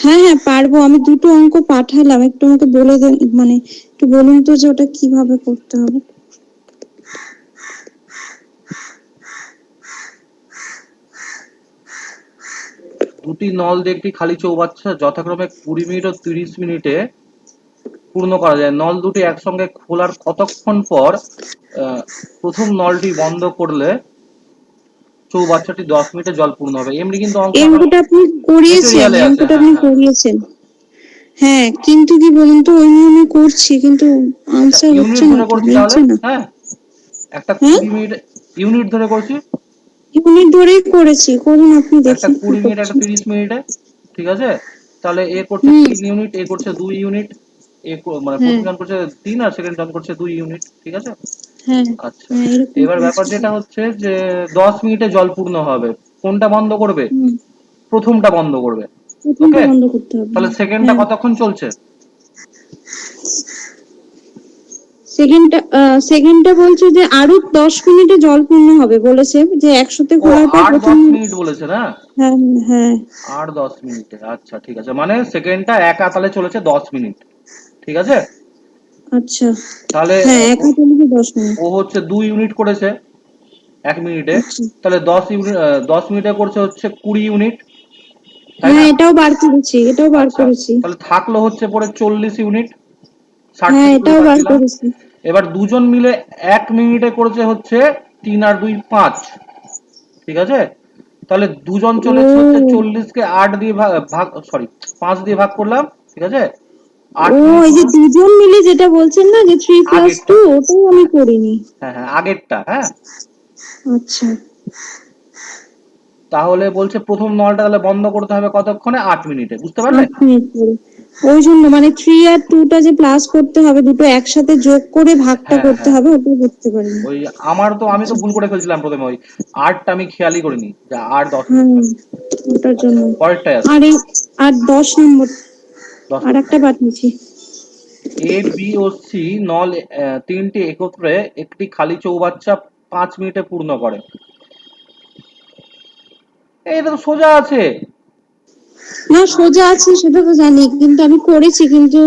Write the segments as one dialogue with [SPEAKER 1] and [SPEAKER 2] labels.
[SPEAKER 1] হ্যাঁ হ্যাঁ পারবো, আমি দুটো অঙ্ক পাঠালাম, একটু আমাকে বলে দেন, মানে একটু বলুন তো যে ওটা কিভাবে করতে হবে।
[SPEAKER 2] দুটি নল দিয়ে একটি খালি চৌবাচ্চা যথাক্রমে 20 মিনিট ও 30 মিনিটে পূর্ণ করা যায়। নল দুটি একসঙ্গে খোলার কতক্ষণ পর প্রথম নলটি বন্ধ করলে চৌবাচ্চাটি 10 মিনিটে জল পূর্ণ হবে। এমনি কিন্তু অঙ্ক
[SPEAKER 1] এই
[SPEAKER 2] আমার
[SPEAKER 1] অঙ্কটা আপনি করিয়েছেন,
[SPEAKER 2] মেটেরিয়ালে
[SPEAKER 1] এই
[SPEAKER 2] আছে।
[SPEAKER 1] অঙ্কটা
[SPEAKER 2] হ্যাঁ
[SPEAKER 1] আপনি
[SPEAKER 2] হ্যাঁ।
[SPEAKER 1] করিয়েছেন। হ্যাঁ কিন্তু কি বলুন তো, ওই নিয়মে করছি কিন্তু
[SPEAKER 2] আচ্ছা
[SPEAKER 1] আনসার হচ্ছে
[SPEAKER 2] ইউনিট
[SPEAKER 1] না,
[SPEAKER 2] ধরে
[SPEAKER 1] তো
[SPEAKER 2] করছি তাহলে।
[SPEAKER 1] মিলছে না।
[SPEAKER 2] হ্যাঁ একটা
[SPEAKER 1] হ্যাঁ
[SPEAKER 2] 20 মিনিট ইউনিট ধরে করছি।
[SPEAKER 1] ইউনিট ধরেই করেছি, করুন আপনি,
[SPEAKER 2] একটা
[SPEAKER 1] দেখি কি
[SPEAKER 2] 20 মিনিট
[SPEAKER 1] করছি।
[SPEAKER 2] একটা 30 মিনিটে। ঠিক আছে, তাহলে এ করছে
[SPEAKER 1] হুম।
[SPEAKER 2] 3 ইউনিট, এ করছে 2 ইউনিট। মানে
[SPEAKER 1] হ্যাঁ
[SPEAKER 2] প্রথম জন করছে 3 আর সেকেন্ড জন করছে 2 ইউনিট। ঠিক আছে।
[SPEAKER 1] হ্যাঁ
[SPEAKER 2] আচ্ছা,
[SPEAKER 1] হ্যাঁ এরকম
[SPEAKER 2] এবার ব্যাপার
[SPEAKER 1] করেছি।
[SPEAKER 2] যেটা হচ্ছে যে 10 মিনিটে জল পূর্ণ হবে। কোনটা বন্ধ করবে?
[SPEAKER 1] হুম,
[SPEAKER 2] প্রথমটা বন্ধ করবে।
[SPEAKER 1] প্রথমটা
[SPEAKER 2] ওকে,
[SPEAKER 1] বন্ধ করতে হবে।
[SPEAKER 2] তাহলে সেকেন্ডটা
[SPEAKER 1] হ্যাঁ
[SPEAKER 2] কতক্ষণ চলছে?
[SPEAKER 1] সেকেন্ডটা বলছে যে আরো 10 মিনিটে জল পূর্ণ হবে, বলেছে যে একসাথে
[SPEAKER 2] ও
[SPEAKER 1] খোলার পর
[SPEAKER 2] আট
[SPEAKER 1] প্রথম।
[SPEAKER 2] 10 মিনিট বলেছে না?
[SPEAKER 1] হ্যাঁ হ্যাঁ
[SPEAKER 2] 8-10 মিনিটে, আচ্ছা ঠিক আছে, মানে সেকেন্ডটা এক আতালে চলেছে 10 মিনিট। ঠিক আছে,
[SPEAKER 1] আচ্ছা।
[SPEAKER 2] তাহলে
[SPEAKER 1] হ্যাঁ এক হাতে লিখে 10 মিনিট।
[SPEAKER 2] ও হচ্ছে 2 ইউনিট করেছে 1 মিনিটে।
[SPEAKER 1] আচ্ছা।
[SPEAKER 2] তাহলে 10 ইউনিট 10 মিনিটে করছে হচ্ছে 20 ইউনিট, তাই
[SPEAKER 1] হ্যাঁ
[SPEAKER 2] না?
[SPEAKER 1] এটাও বার করেছি, এটাও বার
[SPEAKER 2] আচ্ছা,
[SPEAKER 1] করেছি।
[SPEAKER 2] তাহলে থাকলো হচ্ছে পরে 40 ইউনিট। 60
[SPEAKER 1] হ্যাঁ
[SPEAKER 2] থেকে 20
[SPEAKER 1] এটাও
[SPEAKER 2] বাদ
[SPEAKER 1] বার
[SPEAKER 2] দিলাম।
[SPEAKER 1] করেছি।
[SPEAKER 2] এবার দুজন মিলে 1 মিনিটে করেছে হচ্ছে 3 আর 2 5। ঠিক আছে, তাহলে দুজন চলেছে হচ্ছে
[SPEAKER 1] ও
[SPEAKER 2] 40 কে 8 দিয়ে ভাগ সরি 5 দিয়ে ভাগ করলাম। ঠিক আছে,
[SPEAKER 1] ও
[SPEAKER 2] 8 মিনিট
[SPEAKER 1] এই যে
[SPEAKER 2] হলো।
[SPEAKER 1] দুজন মিলে যেটা বলছেন না, যে 3+2,
[SPEAKER 2] আগেরটা,
[SPEAKER 1] ওটাও আমি
[SPEAKER 2] হ্যাঁ
[SPEAKER 1] করিনি।
[SPEAKER 2] হ্যাঁ হ্যাঁ আগেরটা। হ্যাঁ,
[SPEAKER 1] আচ্ছা।
[SPEAKER 2] তাহলে বলছে প্রথম নলটা তাহলে বন্ধ করতে হবে কতক্ষণে? 8 মিনিটে। বুঝতে পারলে?
[SPEAKER 1] 8 মিনিট করে। ওই জন্য মানে 3 আর 2টা যে প্লাস করতে হবে, দুটো একসাথে যোগ করে ভাগটা
[SPEAKER 2] হ্যাঁ
[SPEAKER 1] করতে
[SPEAKER 2] হ্যাঁ,
[SPEAKER 1] হবে, ওটা বুঝতে পারিনি।
[SPEAKER 2] ওই আমি তো
[SPEAKER 1] আচ্ছা।
[SPEAKER 2] ভুল করে ফেলছিলাম প্রথমে, ওই 8টা আমি খেয়ালই করিনি যে 8-10 মিনিট
[SPEAKER 1] হ্যাঁ
[SPEAKER 2] লাগবে।
[SPEAKER 1] ওটার
[SPEAKER 2] আচ্ছা,
[SPEAKER 1] জন্য।
[SPEAKER 2] পরেরটাই আসি।
[SPEAKER 1] আর এই, আর 10 নম্বর,
[SPEAKER 2] 10
[SPEAKER 1] আর
[SPEAKER 2] নম্বর।
[SPEAKER 1] একটা পাঠিয়েছি।
[SPEAKER 2] এ বি ও সি নল তিনটি একত্রে একটি খালি চৌবাচ্চা 5 মিনিটে পূর্ণ করে। এটা তো সোজা আছে।
[SPEAKER 1] না সোজা আছে সেটা তো জানি, কিন্তু আমি করেছি, কিন্তু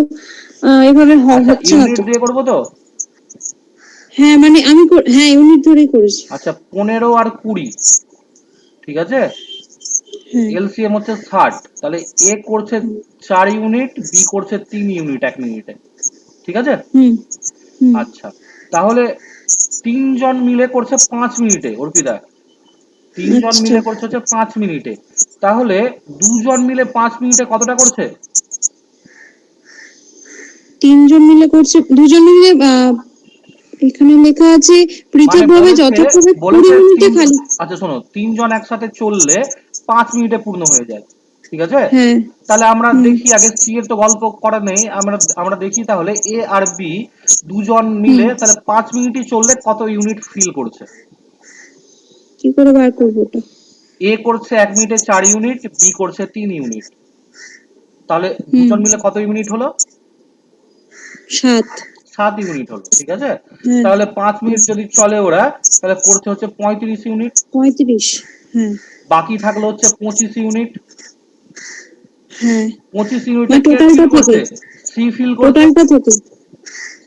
[SPEAKER 1] এভাবে
[SPEAKER 2] আচ্ছা
[SPEAKER 1] হচ্ছে না
[SPEAKER 2] ইউনিট
[SPEAKER 1] তো।
[SPEAKER 2] দিয়ে করবো তো।
[SPEAKER 1] হ্যাঁ মানে আমি হ্যাঁ ইউনিট ধরেই করেছি।
[SPEAKER 2] আচ্ছা 15 আর 20। ঠিক আছে,
[SPEAKER 1] হ্যাঁ।
[SPEAKER 2] এলসিএম হচ্ছে 60। তাহলে এ করছে 4 ইউনিট, বি করছে 3 ইউনিট 1 মিনিটে। ঠিক আছে।
[SPEAKER 1] হুম হুম।
[SPEAKER 2] আচ্ছা, তাহলে তিনজন মিলে করছে 5 মিনিটে অর্পিতা। তিনজন
[SPEAKER 1] আচ্ছা
[SPEAKER 2] মিলে করছে হচ্ছে 5 মিনিটে। তাহলে দুজন মিলে 5 মিনিটে কতটা করছে?
[SPEAKER 1] তিনজন মিলে করছে, দুজন মিলে এখানে লেখা আছে
[SPEAKER 2] মানে
[SPEAKER 1] পৃথকভাবে
[SPEAKER 2] বলেছে
[SPEAKER 1] যথাক্রমে কুড়ি
[SPEAKER 2] বলেছে
[SPEAKER 1] মিনিটে
[SPEAKER 2] তিন,
[SPEAKER 1] খালি।
[SPEAKER 2] আচ্ছা শোনো, তিনজন একসাথে চললে 5 মিনিটে পূর্ণ হয়ে যায়। ঠিক আছে,
[SPEAKER 1] হ্যাঁ।
[SPEAKER 2] তাহলে আমরা
[SPEAKER 1] হুম।
[SPEAKER 2] দেখি আগে সি এর তো গল্প করা নেই, আমরা আমরা দেখি তাহলে এ আর বি দুজন
[SPEAKER 1] হুম।
[SPEAKER 2] মিলে তাহলে 5 মিনিটই চললে কত ইউনিট ফিল করছে।
[SPEAKER 1] কি করে বার করবো ওটা?
[SPEAKER 2] এ করছে 1 মিনিটে 4 ইউনিট, বি করছে 3 ইউনিট। তাহলে
[SPEAKER 1] হুম।
[SPEAKER 2] দুজন মিলে কত ইউনিট হলো?
[SPEAKER 1] 7।
[SPEAKER 2] 7 ইউনিট হলো। ঠিক আছে,
[SPEAKER 1] হ্যাঁ।
[SPEAKER 2] তাহলে 5 মিনিট যদি চলে ওরা, তাহলে করছে হচ্ছে 35 ইউনিট।
[SPEAKER 1] 35। হ্যাঁ।
[SPEAKER 2] বাকি থাকলো হচ্ছে 25 ইউনিট।
[SPEAKER 1] হ্যাঁ
[SPEAKER 2] 25 ইউনিটে
[SPEAKER 1] মানে
[SPEAKER 2] কে
[SPEAKER 1] টোটালটা
[SPEAKER 2] ফিল
[SPEAKER 1] থেকে,
[SPEAKER 2] করছে? সি ফিল করছে।
[SPEAKER 1] টোটালটা থেকে।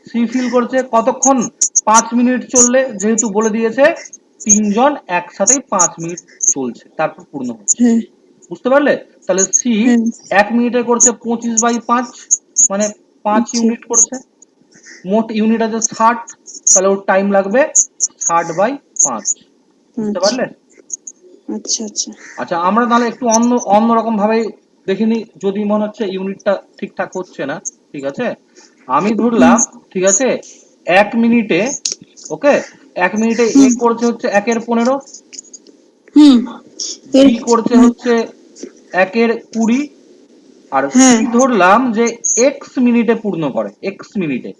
[SPEAKER 2] সি ফিল করছে কতক্ষণ? 5 মিনিট চললে, যেহেতু বলে দিয়েছে তিনজন একসাথেই 5 মিনিট চলছে তারপর পূর্ণ হচ্ছে।
[SPEAKER 1] হ্যাঁ
[SPEAKER 2] বুঝতে পারলে? তাহলে সি
[SPEAKER 1] হ্যাঁ।
[SPEAKER 2] 1 মিনিটে করছে 25/5, মানে 5
[SPEAKER 1] আচ্ছা
[SPEAKER 2] ইউনিট করছে। মোট ইউনিট আছে 60, তাহলে ওর টাইম লাগবে 60/5। বুঝতে
[SPEAKER 1] আচ্ছা
[SPEAKER 2] পারলে?
[SPEAKER 1] আচ্ছা। আচ্ছা।
[SPEAKER 2] আচ্ছা আমরা তাহলে একটু অন্যরকম ভাবে দেখিনি, যদি মনে হচ্ছে ইউনিটটা ঠিকঠাক হচ্ছে না। ঠিক আছে, আমি
[SPEAKER 1] হুম
[SPEAKER 2] ধরলাম, ঠিক আছে, 1 মিনিটে, ওকে, 1 মিনিটে এ
[SPEAKER 1] হুম
[SPEAKER 2] করছে হচ্ছে 1/15,
[SPEAKER 1] হুম। এর
[SPEAKER 2] বি করছে
[SPEAKER 1] হ্যাঁ
[SPEAKER 2] হচ্ছে 1/20, আর
[SPEAKER 1] হ্যাঁ।
[SPEAKER 2] সি ধরলাম যে এক্স মিনিটে পূর্ণ করে, এক্স মিনিটে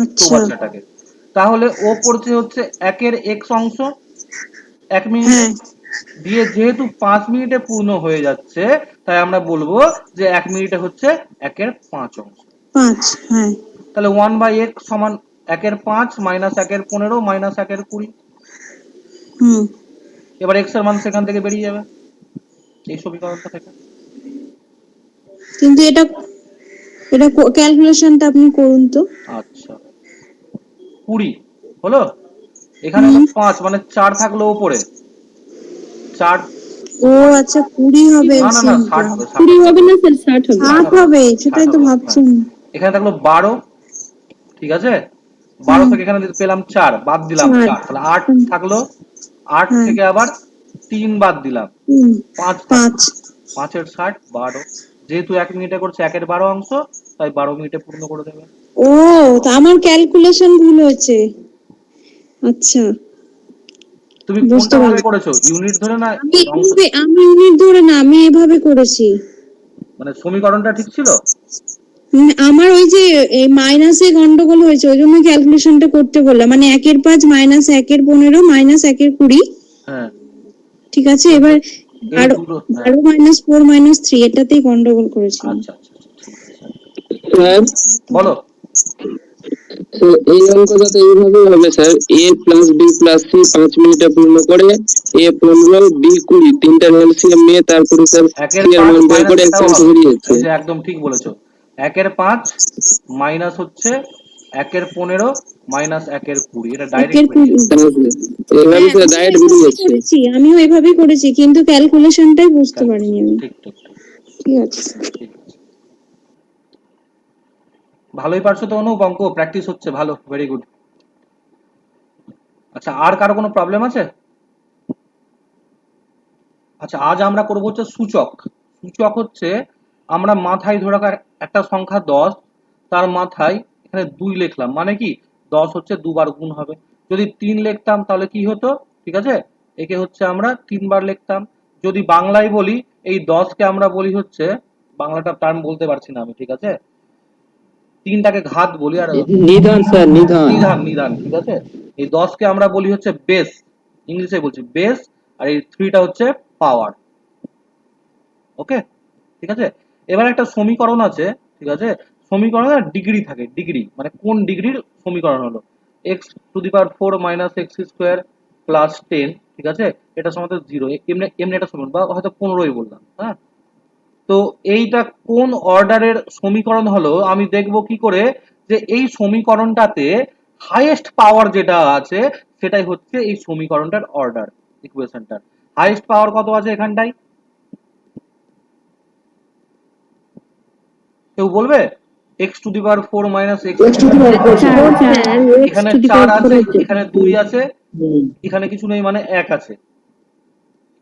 [SPEAKER 1] আচ্ছা।
[SPEAKER 2] চৌবাচ্চাটাকে। তাহলে ও করছে হচ্ছে 1/x অংশ 1 মিনিটে,
[SPEAKER 1] হ্যাঁ
[SPEAKER 2] দিয়ে যেহেতু 5 মিনিটে পূর্ণ হয়ে যাচ্ছে, তাই আমরা বলবো যে 1 মিনিটে হচ্ছে 1/5 অংশ।
[SPEAKER 1] 5। হ্যাঁ।
[SPEAKER 2] তাহলে 1/x সমান 1/5 মাইনাস 1/15 মাইনাস 1/20।
[SPEAKER 1] হুম।
[SPEAKER 2] এবার এক্স এর মান সেখান থেকে বেরিয়ে যাবে এই সমীকরণটা থেকে।
[SPEAKER 1] কিন্তু এটা এটা ক্যালকুলেশনটা আপনি করুন তো।
[SPEAKER 2] আচ্ছা, 20 হলো, এখানে হলো 5, মানে 4 থাকলো উপরে, 4,
[SPEAKER 1] ও আচ্ছা, 20 হবে
[SPEAKER 2] না না না,
[SPEAKER 1] সিমটা।
[SPEAKER 2] 60 হবে, 60
[SPEAKER 3] কুড়ি
[SPEAKER 2] হবে,
[SPEAKER 3] হবে না স্যার, 60 হবে।
[SPEAKER 2] 60
[SPEAKER 1] 60
[SPEAKER 2] হবে,
[SPEAKER 1] হবে,
[SPEAKER 2] 60
[SPEAKER 1] সেটাই তো
[SPEAKER 2] হবে, হ্যাঁ।
[SPEAKER 1] ভাবছেন।
[SPEAKER 2] এখানে থাকলো 12, ঠিক আছে, 12
[SPEAKER 1] হ্যাঁ,
[SPEAKER 2] থেকে এখানে পেলাম 4, বাদ দিলাম
[SPEAKER 1] 4।
[SPEAKER 2] 4, তাহলে 8 থাকলো, 8
[SPEAKER 1] হ্যাঁ,
[SPEAKER 2] থেকে আবার 3 বাদ দিলাম, 5 থাকলো,
[SPEAKER 1] 5।
[SPEAKER 2] 5 এর 60, 12, যেহেতু 1 মিনিটে করছে 1 এর 12 অংশ, তাই 12 মিনিটে পূর্ণ করে দেবে।
[SPEAKER 1] ও, তো আমার ক্যালকুলেশন ভুল হয়েছে। আচ্ছা,
[SPEAKER 2] তুমি
[SPEAKER 1] বুঝতে
[SPEAKER 2] কোনটা ভাবে
[SPEAKER 1] পারলাম।
[SPEAKER 2] করেছো, ইউনিট ধরে না
[SPEAKER 1] আমি
[SPEAKER 2] অংশ?
[SPEAKER 1] আমি ইউনিট ধরে না, আমি এভাবে করেছি।
[SPEAKER 2] মানে সমীকরণটা ঠিক ছিল?
[SPEAKER 1] আমার ওই যে এই মাইনাসে গন্ডগোল হয়েছে, ওই জন্য ক্যালকুলেশনটা করতে বললাম। মানে 1 এর 5 মাইনাস 1 এর 15 মাইনাস 1 এর 20।
[SPEAKER 2] হ্যাঁ,
[SPEAKER 1] ঠিক আছে,
[SPEAKER 2] কিন্তু
[SPEAKER 1] এবার
[SPEAKER 2] এই
[SPEAKER 1] 12
[SPEAKER 2] দুটো, হ্যাঁ,
[SPEAKER 1] 12 মাইনাস 4 মাইনাস 3 এটাতেই গন্ডগোল করেছিলাম।
[SPEAKER 2] আচ্ছা আচ্ছা আচ্ছা, ঠিক আছে,
[SPEAKER 3] স্যার,
[SPEAKER 2] বলো।
[SPEAKER 3] তো এই অঙ্কটা তো এইভাবেই হবে sir, a plus b plus c 5 মিনিটে পূর্ণ করে, a 15 b 20, তিনটার এলসিএম নিয়ে তারপরে স্যার c
[SPEAKER 2] একের
[SPEAKER 3] এর
[SPEAKER 2] 5
[SPEAKER 3] মান বের
[SPEAKER 2] মাইনাস
[SPEAKER 3] করে
[SPEAKER 2] এটাও
[SPEAKER 3] একসাথে
[SPEAKER 2] হবে,
[SPEAKER 3] বেরিয়েছে।
[SPEAKER 2] এই যে একদম ঠিক বলেছো, 1 এর 5 মাইনাস হচ্ছে 1 এর 15 মাইনাস 1 এর 20, এটা
[SPEAKER 1] 1
[SPEAKER 2] ডাইরেক্ট
[SPEAKER 1] এর
[SPEAKER 2] বেরিয়ে
[SPEAKER 1] 20।
[SPEAKER 2] যাবে।
[SPEAKER 3] এভাবে
[SPEAKER 1] হ্যাঁ,
[SPEAKER 3] স্যার
[SPEAKER 1] আমিও
[SPEAKER 3] ডাইরেক্ট
[SPEAKER 1] এভাবেই
[SPEAKER 3] বেরিয়েছে।
[SPEAKER 1] করেছি, কিন্তু ক্যালকুলেশনটাই বুঝতে পারিনি আমি।
[SPEAKER 2] ঠিক ঠিক ঠিক,
[SPEAKER 1] ঠিক আছে।
[SPEAKER 2] ঠিক আছে, ভালোই পারছো তো অনুপ, অঙ্ক প্র্যাকটিস হচ্ছে ভালো, ভেরি গুড। আচ্ছা, আর কারো কোনো প্রবলেম আছে? আচ্ছা, আজ আমরা করবো হচ্ছে সূচক। সূচক হচ্ছে আমরা মাথায় ধরে রাখা একটা সংখ্যা 10, তার মাথায় এখানে 2 লিখলাম, মানে কি 10 হচ্ছে দুবার গুণ হবে। যদি 3 লিখতাম তাহলে কি হতো, ঠিক আছে, একে হচ্ছে আমরা 3 বার লিখতাম। যদি বাংলায় বলি, এই 10 কে আমরা বলি হচ্ছে, বাংলাটা টার্ম বলতে পারছি না আমি, ঠিক আছে, 3টাকে ঘাত বলি, আর
[SPEAKER 3] নিধান স্যার, নিধান।
[SPEAKER 2] নিধান, নিধান, ঠিক আছে। এই 10 কে আমরা বলি হচ্ছে বেস, ইংলিশে বলছি বেস, আর এই 3টা হচ্ছে পাওয়ার। ওকে, ঠিক আছে। এবার একটা সমীকরণ আছে, ঠিক আছে, সমীকরণে ডিগ্রি থাকে, ডিগ্রি মানে কোন ডিগ্রির সমীকরণ হলো, x two the power 4 minus x square plus 10, ঠিক আছে, এটা সমান 0, এমনি এমনি একটা সমীকরণ, বা হয়তো 15ই বললাম, হ্যাঁ। তো এইটা কোন অর্ডারের সমীকরণ হলো, আমি দেখব কি করে যে এই সমীকরণটাতে হাইয়েস্ট পাওয়ার যেটা আছে সেটাই হচ্ছে এই সমীকরণটার অর্ডার, ইকুয়েশনটার হাইয়েস্ট পাওয়ার কত আছে এখানটায়, কেউ বলবে? X two the power 4 minus x,
[SPEAKER 3] sir, x
[SPEAKER 2] এখানে
[SPEAKER 3] to the
[SPEAKER 2] 4
[SPEAKER 3] power 4
[SPEAKER 2] আছে,
[SPEAKER 3] আছে।
[SPEAKER 2] এখানে 2 আছে, এখানে কিছু নেই মানে 1 আছে,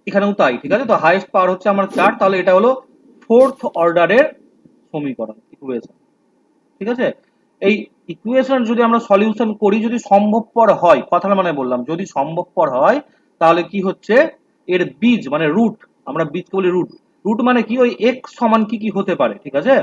[SPEAKER 2] এখানেও তাই, ঠিক আছে। তো হাইয়েস্ট পাওয়ার হচ্ছে আমার 4, তাহলে এটা হলো ফোর্থ অর্ডারের সমীকরণ, ইকুয়েশন, ঠিক আছে। এই ইকুয়েশন যদি আমরা সলিউশন করি, যদি সম্ভবপর হয়, কথার মানে বললাম, যদি সম্ভবপর হয়, তাহলে কি হচ্ছে এর বীজ মানে রুট, আমরা বীজকে বলি রুট, রুট মানে কি ওই এক্স সমান কি কি হতে পারে, ঠিক আছে।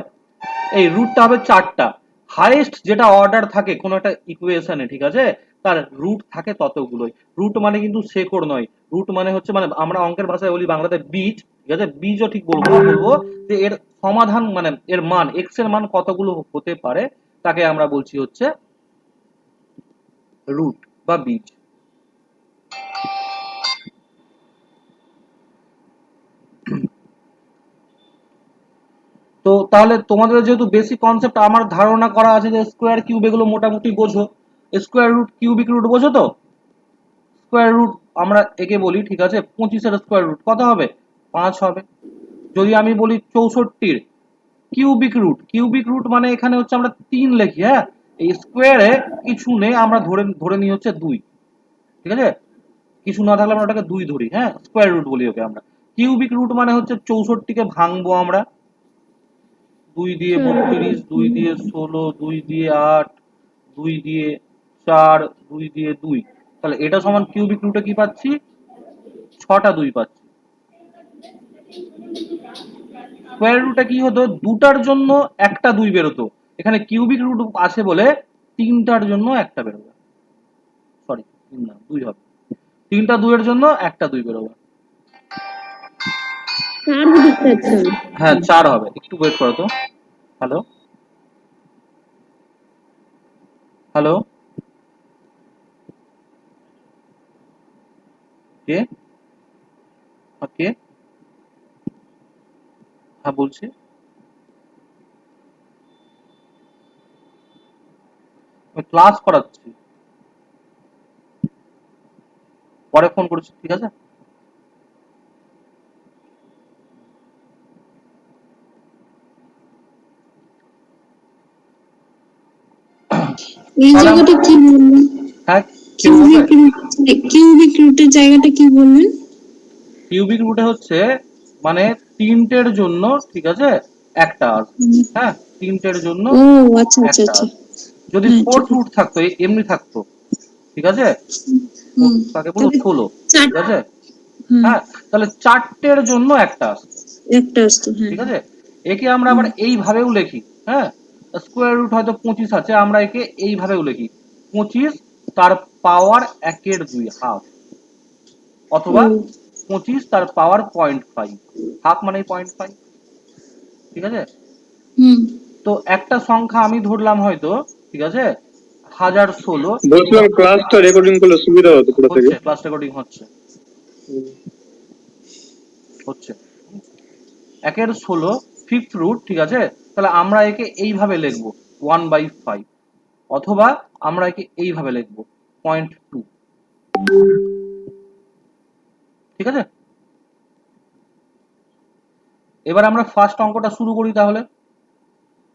[SPEAKER 2] এই রুটটা হবে 4টা, হাইয়েস্ট যেটা অর্ডার থাকে কোন একটা ইকুয়েশনে, ঠিক আছে, তার রুট থাকে ততগুলোই। রুট মানে কিন্তু শেকড় নয়, রুট মানে হচ্ছে, মানে আমরা অঙ্কের ভাষায় বলি বাংলাতে বীজ, ঠিক আছে, বীজও ঠিক বলবো না, বলবো যে এর সমাধান মানে এর মান, এক্স এর মান কতগুলো হতে পারে, তাকে আমরা বলছি হচ্ছে রুট বা বীজ। তো তাহলে তোমাদের যেহেতু বেসিক কনসেপ্ট আমার ধারণা করা আছে যে স্কোয়ার কিউব এগুলো মোটামুটি বোঝো, স্কোয়ার রুট কিউবিক রুট বোঝো তো, স্কোয়ার রুট আমরা একে বলি, ঠিক আছে, 25-এর স্কোয়ার রুট কত হবে, 5 হবে। যদি আমি বলি 64-র কিউবিক রুট, কিউবিক রুট মানে এখানে হচ্ছে আমরা 3 লিখি, হ্যাঁ, এই স্কোয়ারে কিছু নেই, আমরা ধরে ধরে নিই হচ্ছে 2, ঠিক আছে, কিছু না থাকলে আমরা ওটাকে 2 ধরি, হ্যাঁ, স্কোয়ার রুট বলি ওকে আমরা। কিউবিক রুট মানে হচ্ছে 64-কে ভাঙবো আমরা, 2 দিয়ে 32, 2 দিয়ে 16, 2 দিয়ে 8, 2 দিয়ে 4, 2 দিয়ে 2, তাহলে এটা সমান কিউবিক রুটে কি পাচ্ছি, 6টা 2 পাচ্ছি। স্কোয়ার রুটে কি হতো, দুটার জন্য একটা 2 বেরোতো, এখানে কিউবিক রুট আছে বলে 3টার জন্য একটা বেরোবে, সরি 3 না 2 হবে, 3টা 2 এর জন্য একটা 2 বেরোবে,
[SPEAKER 3] 4 হবে স্যার, 4।
[SPEAKER 2] হ্যাঁ 4 হবে, একটু ওয়েট করো তো। হ্যালো, হ্যালো, কে, কে, হ্যাঁ বলছি, আমি ক্লাস করাচ্ছি, পরে ফোন করছি, ঠিক আছে?
[SPEAKER 1] এই
[SPEAKER 2] তাহলে
[SPEAKER 1] জায়গাটা কি বললেন?
[SPEAKER 2] হ্যাঁ, কি বলবে?
[SPEAKER 1] কিউবিক রুটের জায়গাটা কি বললেন?
[SPEAKER 2] কিউবিক রুটে হচ্ছে মানে তিনটের জন্য, ঠিক আছে, একটা আসবে। হ্যাঁ, তিনটের জন্য
[SPEAKER 1] ও আচ্ছা আচ্ছা
[SPEAKER 2] একটা
[SPEAKER 1] আচ্ছা।
[SPEAKER 2] আসবে। যদি
[SPEAKER 1] হ্যাঁ ঠিক
[SPEAKER 2] ফোর্থ রুট
[SPEAKER 1] আছে।
[SPEAKER 2] থাকতো, এমনি থাকতো, ঠিক আছে,
[SPEAKER 1] হুম
[SPEAKER 2] তাকে বলবো
[SPEAKER 1] তবে
[SPEAKER 2] 16,
[SPEAKER 1] চার,
[SPEAKER 2] ঠিক আছে?
[SPEAKER 1] হ্যাঁ
[SPEAKER 2] হ্যাঁ, তাহলে চারটের জন্য একটা আসতো,
[SPEAKER 1] একটা আসতো, হ্যাঁ
[SPEAKER 2] ঠিক
[SPEAKER 1] হ্যাঁ।
[SPEAKER 2] আছে? একে আমরা আবার এইভাবেও লিখি, হ্যাঁ, স্কোয়ার রুট হয়তো 25 আছে, আমরা একে এইভাবেও লিখি 25 তার পাওয়ার 1/2, হাফ, অথবা
[SPEAKER 1] ও
[SPEAKER 2] 25 তার পাওয়ার 0.5, হাফ মানে 0.5, ঠিক আছে?
[SPEAKER 1] হুম
[SPEAKER 2] তো একটা সংখ্যা আমি ধরলাম হয়তো, ঠিক আছে, 1016।
[SPEAKER 3] বলছিলাম ক্লাসটা রেকর্ডিং করলে সুবিধা হতো পুরো থেকে।
[SPEAKER 2] হচ্ছে, ক্লাস রেকর্ডিং হচ্ছে, হচ্ছে 1/16 ফিফথ রুট, ঠিক আছে? তাহলে আমরা একে এইভাবে লিখবো 1/5, অথবা আমরা একে এইভাবে লিখবো 0.2, ঠিক আছে? এবার আমরা ফার্স্ট অঙ্কটা শুরু করি তাহলে।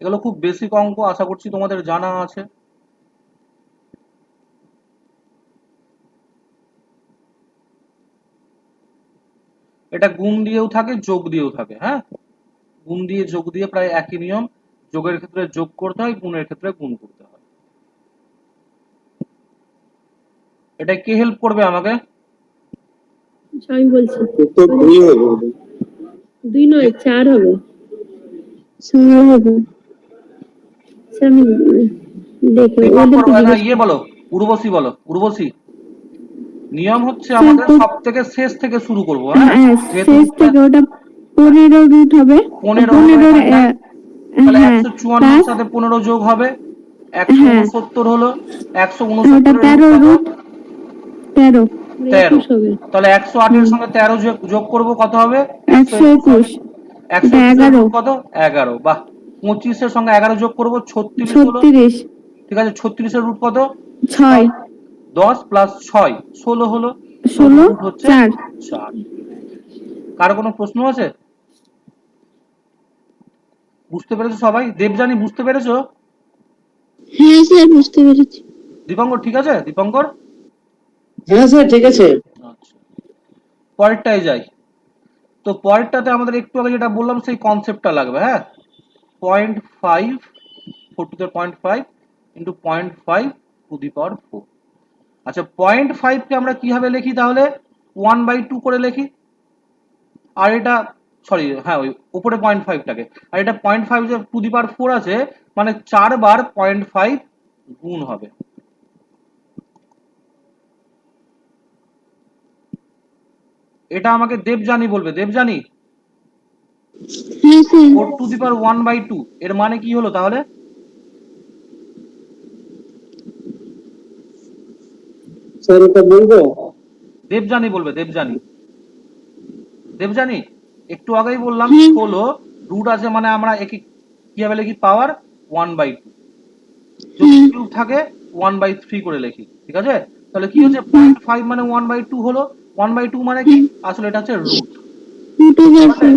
[SPEAKER 2] এগুলো খুব বেসিক অঙ্ক, আশা করছি তোমাদের জানা আছে। এটা গুণ দিয়েও থাকে, যোগ দিয়েও থাকে, হ্যাঁ, গুণ দিয়ে যোগ দিয়ে প্রায় একই নিয়ম। যোগের ক্ষেত্রে যোগ করতে হয়, গুণের ক্ষেত্রে গুণ করতে হয়। এটা কে হেল্প করবে আমাকে?
[SPEAKER 4] আমি বলছি
[SPEAKER 3] তো দুই হবে।
[SPEAKER 4] 2 নয় 4 হবে।
[SPEAKER 1] সুন্দর হবে।
[SPEAKER 4] আচ্ছা, আমি দেখে
[SPEAKER 2] দীপঙ্কর,
[SPEAKER 4] ওদেরকে
[SPEAKER 2] না
[SPEAKER 4] জিজ্ঞেস
[SPEAKER 2] ইয়ে বলো, উর্বশী বলো, উর্বশী। নিয়ম হচ্ছে
[SPEAKER 4] স্যার
[SPEAKER 2] আমাদের সব থেকে শেষ থেকে শুরু করবো, হ্যাঁ,
[SPEAKER 4] হ্যাঁ
[SPEAKER 2] যেহেতু
[SPEAKER 4] শেষ
[SPEAKER 2] রুটটা
[SPEAKER 4] থেকে ওটা 15 রুট হবে।
[SPEAKER 2] 15 হলো
[SPEAKER 4] 15
[SPEAKER 2] এখানটায়, তাহলে
[SPEAKER 4] হ্যাঁ
[SPEAKER 2] 154 এর
[SPEAKER 4] প্লাস
[SPEAKER 2] সাথে 15 যোগ হবে,
[SPEAKER 4] হ্যাঁ
[SPEAKER 2] 169 হলো,
[SPEAKER 4] ওটা
[SPEAKER 2] 169 এর রুট
[SPEAKER 4] 13
[SPEAKER 2] কত?
[SPEAKER 4] রুট 13
[SPEAKER 2] 13।
[SPEAKER 4] 21 হবে।
[SPEAKER 2] তাহলে 108 এর সঙ্গে 13 যোগ করবো, কত হবে? 121 হবে।
[SPEAKER 4] 121 ওটা
[SPEAKER 2] 121 এর
[SPEAKER 4] 11
[SPEAKER 2] রুট কত? 11। বাহ। 25 এর সঙ্গে 11 যোগ করবো, 36 হলো,
[SPEAKER 4] 36
[SPEAKER 2] ঠিক আছে? 36 এর রুট কত?
[SPEAKER 4] 6
[SPEAKER 2] 10 প্লাস 6 16 হলো, 16
[SPEAKER 4] 16
[SPEAKER 2] রুট হচ্ছে
[SPEAKER 4] 4
[SPEAKER 2] 4। কার কোনো প্রশ্ন আছে? বুঝতে পেরেছো সবাই? দেবযানী বুঝতে পেরেছো?
[SPEAKER 1] হ্যাঁ স্যার বুঝতে পেরেছি।
[SPEAKER 2] দীপঙ্কর ঠিক আছে? দীপঙ্কর,
[SPEAKER 5] হ্যাঁ স্যার ঠিক আছে।
[SPEAKER 2] আচ্ছা, পরেরটায় যাই। তো পরেরটাতে আমাদের একটু আগে যেটা বললাম সেই কনসেপ্টটা লাগবে, হ্যাঁ, 0.5, 4 to the 0.5 into 0.5 to the power 4। আচ্ছা, 0.5 কে আমরা কিভাবে লিখি তাহলে? 1/2 করে লিখি। আর এটা, সরি, হ্যাঁ, ওই উপরে 0.5টাকে, আর এটা 0.5 যে টু দি পাওয়ার 4 আছে, মানে 4 বার 0.5 গুণ হবে। এটা আমাকে দেবযানী বলবে। দেবযানী,
[SPEAKER 1] হ্যাঁ স্যার।
[SPEAKER 2] 4 to the power 1/2 এর মানে কি হলো তাহলে?
[SPEAKER 5] স্যার এটা বলবো?
[SPEAKER 2] দেবযানী বলবে, দেবযানী। দেবযানী, একটু আগেই বললাম
[SPEAKER 1] হ্যাঁ
[SPEAKER 2] 16 রুট আছে, মানে আমরা একে কিভাবে লিখি? পাওয়ার 1/2। যদি
[SPEAKER 1] হ্যাঁ
[SPEAKER 2] কিউব থাকে 1/3 করে লিখি, ঠিক আছে? তাহলে কি হচ্ছে? 0.5 মানে 1/2 হলো। 1/2 মানে কি? আসলে এটা হচ্ছে রুট,
[SPEAKER 1] রুট
[SPEAKER 2] বুঝতে
[SPEAKER 1] ওভার
[SPEAKER 2] পারলে?
[SPEAKER 1] 4।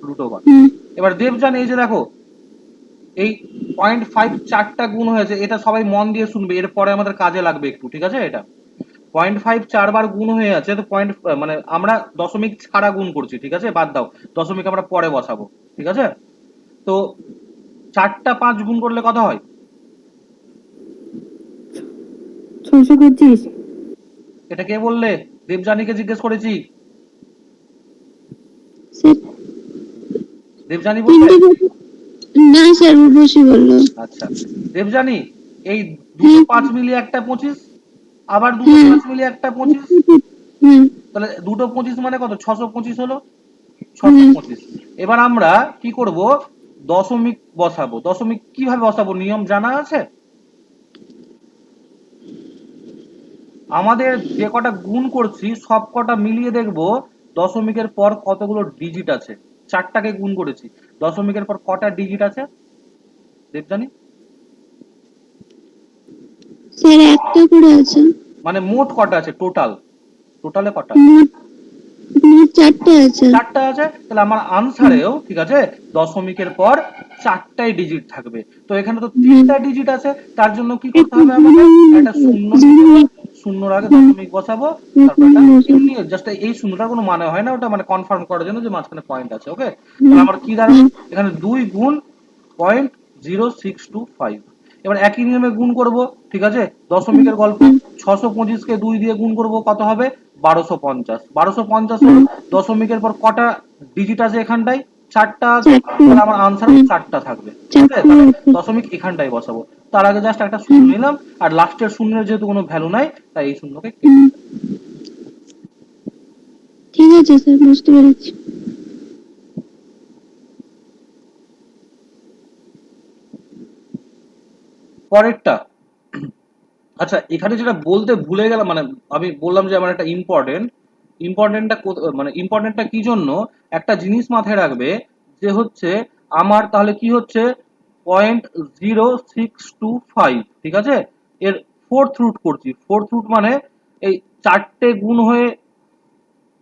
[SPEAKER 2] Root over.
[SPEAKER 1] হ্যাঁ
[SPEAKER 2] এবার দেবযানী, এই যে দেখো, এই 0.5 চারটা গুণ হয়েছে, এটা সবাই মন দিয়ে শুনবে, এরপরে আমাদের কাজে লাগবে একটু, ঠিক আছে? এটা 0.5 4 বার গুণ হয়ে আছে, তো পয়েন্ট মানে আমরা দশমিক ছাড়া গুণ করছি, ঠিক আছে? বাদ দাও, দশমিক আমরা পরে বসাবো, ঠিক আছে? তো 4টা 5 গুণ করলে কত হয়?
[SPEAKER 4] 625
[SPEAKER 2] এটা কে বললে? দেবযানীকে জিজ্ঞেস করেছি।
[SPEAKER 1] স্যার
[SPEAKER 2] দেবযানী বলবে?
[SPEAKER 1] তিনটে না স্যার উর্বশী বললো।
[SPEAKER 2] আচ্ছা, দেবযানী, এই দুটো
[SPEAKER 1] হ্যাঁ
[SPEAKER 2] 5 মিলিয়ে একটা 25, আবার দুটো
[SPEAKER 1] হ্যাঁ
[SPEAKER 2] 5 মিলিয়ে একটা 25,
[SPEAKER 1] হ্যাঁ
[SPEAKER 2] তাহলে দুটো 25 মানে কত? 625 হলো,
[SPEAKER 1] হ্যাঁ
[SPEAKER 2] 625। এবার আমরা কি করব? দশমিক বসাবো। দশমিক কিভাবে বসাবো নিয়ম জানা আছে? আমাদের যে কটা গুণ করছি সব কটা মিলিয়ে দেখব দশমিকের পর কতগুলো ডিজিট আছে। 4টাকে গুণ করেছি, দশমিকের পর কটা ডিজিট আছে দেবজানি?
[SPEAKER 1] স্যার একটা করে আছে,
[SPEAKER 2] মানে মোট কটা আছে টোটালে কটা?
[SPEAKER 1] মোট মোট চারটে আছে।
[SPEAKER 2] চারটা আছে, তাহলে আমার আনসারেও ঠিক আছে দশমিকের পর চারটাই ডিজিট থাকবে। তো এখানে তো তিনটা ডিজিট আছে, তার জন্য কি করতে হবে আমাকে? একটা শূন্য নিয়ে নেবো, শূন্যর আগে দশমিক বসাবো, তারপর এটা এমনি জাস্ট এই শূন্যটার কোনো মানে হয় না, ওটা মানে কনফার্ম করার জন্য যে মাঝখানে পয়েন্ট আছে। ওকে, তাহলে আমার কি দাঁড়াবে এখানে 2 গুণ 0.0625। এবার একই নিয়মে গুণ করব, ঠিক আছে, দশমিকের গল্প। 625 কে 2 দিয়ে গুণ করব, কত হবে? 1250। 1250 হলো দশমিকের পর কটা ডিজিট আছে এখানটায়? চারটা আছে, তাহলে আমার আনসার চারটা থাকবে। ঠিক আছে, তাহলে দশমিক এখানটায় বসাবো। তার আগে জাস্ট একটা শূন্য নিলাম, আর লাস্টের শূন্যের যেহেতু কোনো ভ্যালু নাই, তাই এই শূন্যকে কেটে দিলাম।
[SPEAKER 1] ঠিক আছে স্যার, বুঝতে পেরেছি।
[SPEAKER 2] পরেরটা, আচ্ছা এখানে যেটা বলতে ভুলে গেলাম, মানে আমি বললাম যে আমার একটা ইম্পর্টেন্টটা কি জন্য, একটা জিনিস মাথায় রাখবে যে হচ্ছে আমার তাহলে কি হচ্ছে 0.0625, ঠিক আছে, এর ফোর্থ রুট করছি। ফোর্থ রুট মানে এই চারটে গুণ হয়ে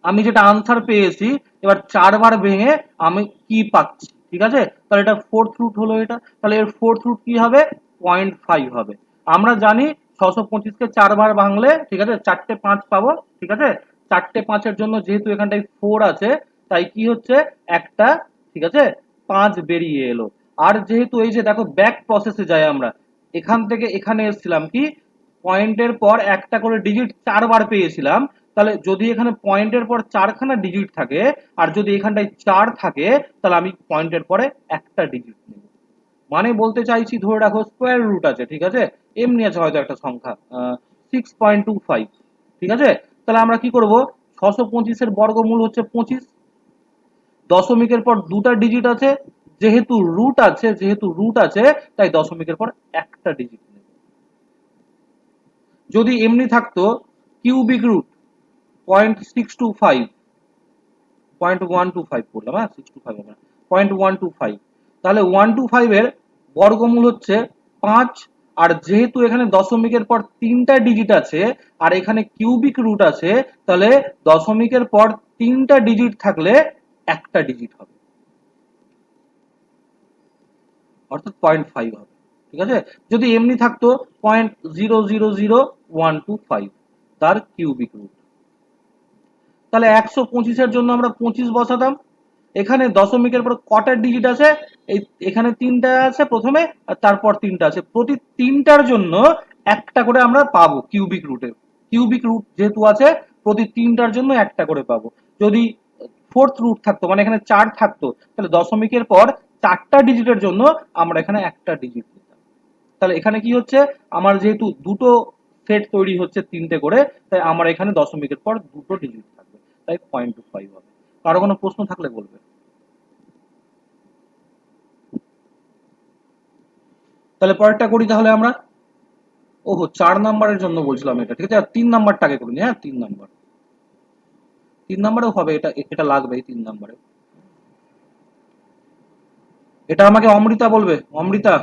[SPEAKER 2] আমি যেটা আনসার পেয়েছি, এবার চারবার ভেঙে আমি কি পাচ্ছি, ঠিক আছে, তাহলে এটা ফোর্থ রুট হলো এটা, তাহলে এর ফোর্থ রুট কি হবে? 0.5 হবে। আমরা জানি 625 কে চারবার ভাঙলে, ঠিক আছে, চারটে 5 পাবো, ঠিক আছে, চারটে 5-এর জন্য যেহেতু এখানটায় 4 আছে, তাই কি হচ্ছে একটা, ঠিক আছে, 5 বেরিয়ে এলো। আর যেহেতু এই যে দেখো ব্যাক প্রসেসে যাই আমরা, এখান থেকে এখানে এসেছিলাম কি পয়েন্টের পর একটা করে ডিজিট চারবার পেয়েছিলাম, তাহলে যদি এখানে পয়েন্টের পর চারখানা ডিজিট থাকে আর যদি এখানটায় 4 থাকে, তাহলে আমি পয়েন্টের পরে একটা ডিজিট নেব। মানে বলতে চাইছি ধরে রাখো স্কোয়ার রুট আছে, ঠিক আছে, এমনি আছে হয়তো একটা সংখ্যা 6.25, ঠিক আছে, তাহলে আমরা কি করব? 625-এর বর্গমূল হচ্ছে 25, দশমিকের পর দুটা ডিজিট আছে, যেহেতু রুট আছে তাই দশমিকের পর একটা ডিজিট নেব। যদি এমনি থাকতো কিউবিক রুট 0.625, 0.125 বললাম, হ্যাঁ 625 হবে না, 0.125, তাহলে 125 এর বর্গমূল হচ্ছে 5। আর যেহেতু এখানে দশমিকের পর তিনটা ডিজিট আছে আর এখানে কিউবিক রুট আছে, তাহলে দশমিকের পর তিনটা ডিজিট থাকলে একটা ডিজিট হবে, অর্থাৎ 0.5 হবে, ঠিক আছে। যদি এমনি থাকতো 0.000125 তার কিউবিক রুট, তাহলে 125-এর জন্য আমরা 25 বসাতাম। এখানে দশমিকের পর কটা ডিজিট আছে? এখানে তিনটা আছে প্রথমে, আর তারপর তিনটা আছে, প্রতি তিনটার জন্য একটা করে আমরা পাবো কিউবিক রুটে। কিউবিক রুট যেহেতু আছে, প্রতি তিনটার জন্য একটা করে পাবো। যদি ফোর্থ রুট থাকতো, মানে এখানে 4 থাকতো, তাহলে দশমিকের পর চারটা ডিজিটের জন্য আমরা এখানে একটা ডিজিট নিতাম। তাহলে এখানে কি হচ্ছে, আমার যেহেতু দুটো সেট তৈরি হচ্ছে তিনটে করে, তাই আমার এখানে দশমিকের পর দুটো ডিজিট থাকবে, তাই 0.25 হবে। কারো কোনো প্রশ্ন থাকলে বলবে। তাহলে পরেরটা করি তাহলে আমরা। ওহো, 4 নাম্বারের জন্য বলছিলাম এটা, ঠিক আছে, আর 3 নাম্বারটা আগে করিনি। হ্যাঁ 3 নাম্বারেও হবে, এটা এটা লাগবে 3 নাম্বারে। এটা আমাকে অমৃতা বলবে, অমৃতা।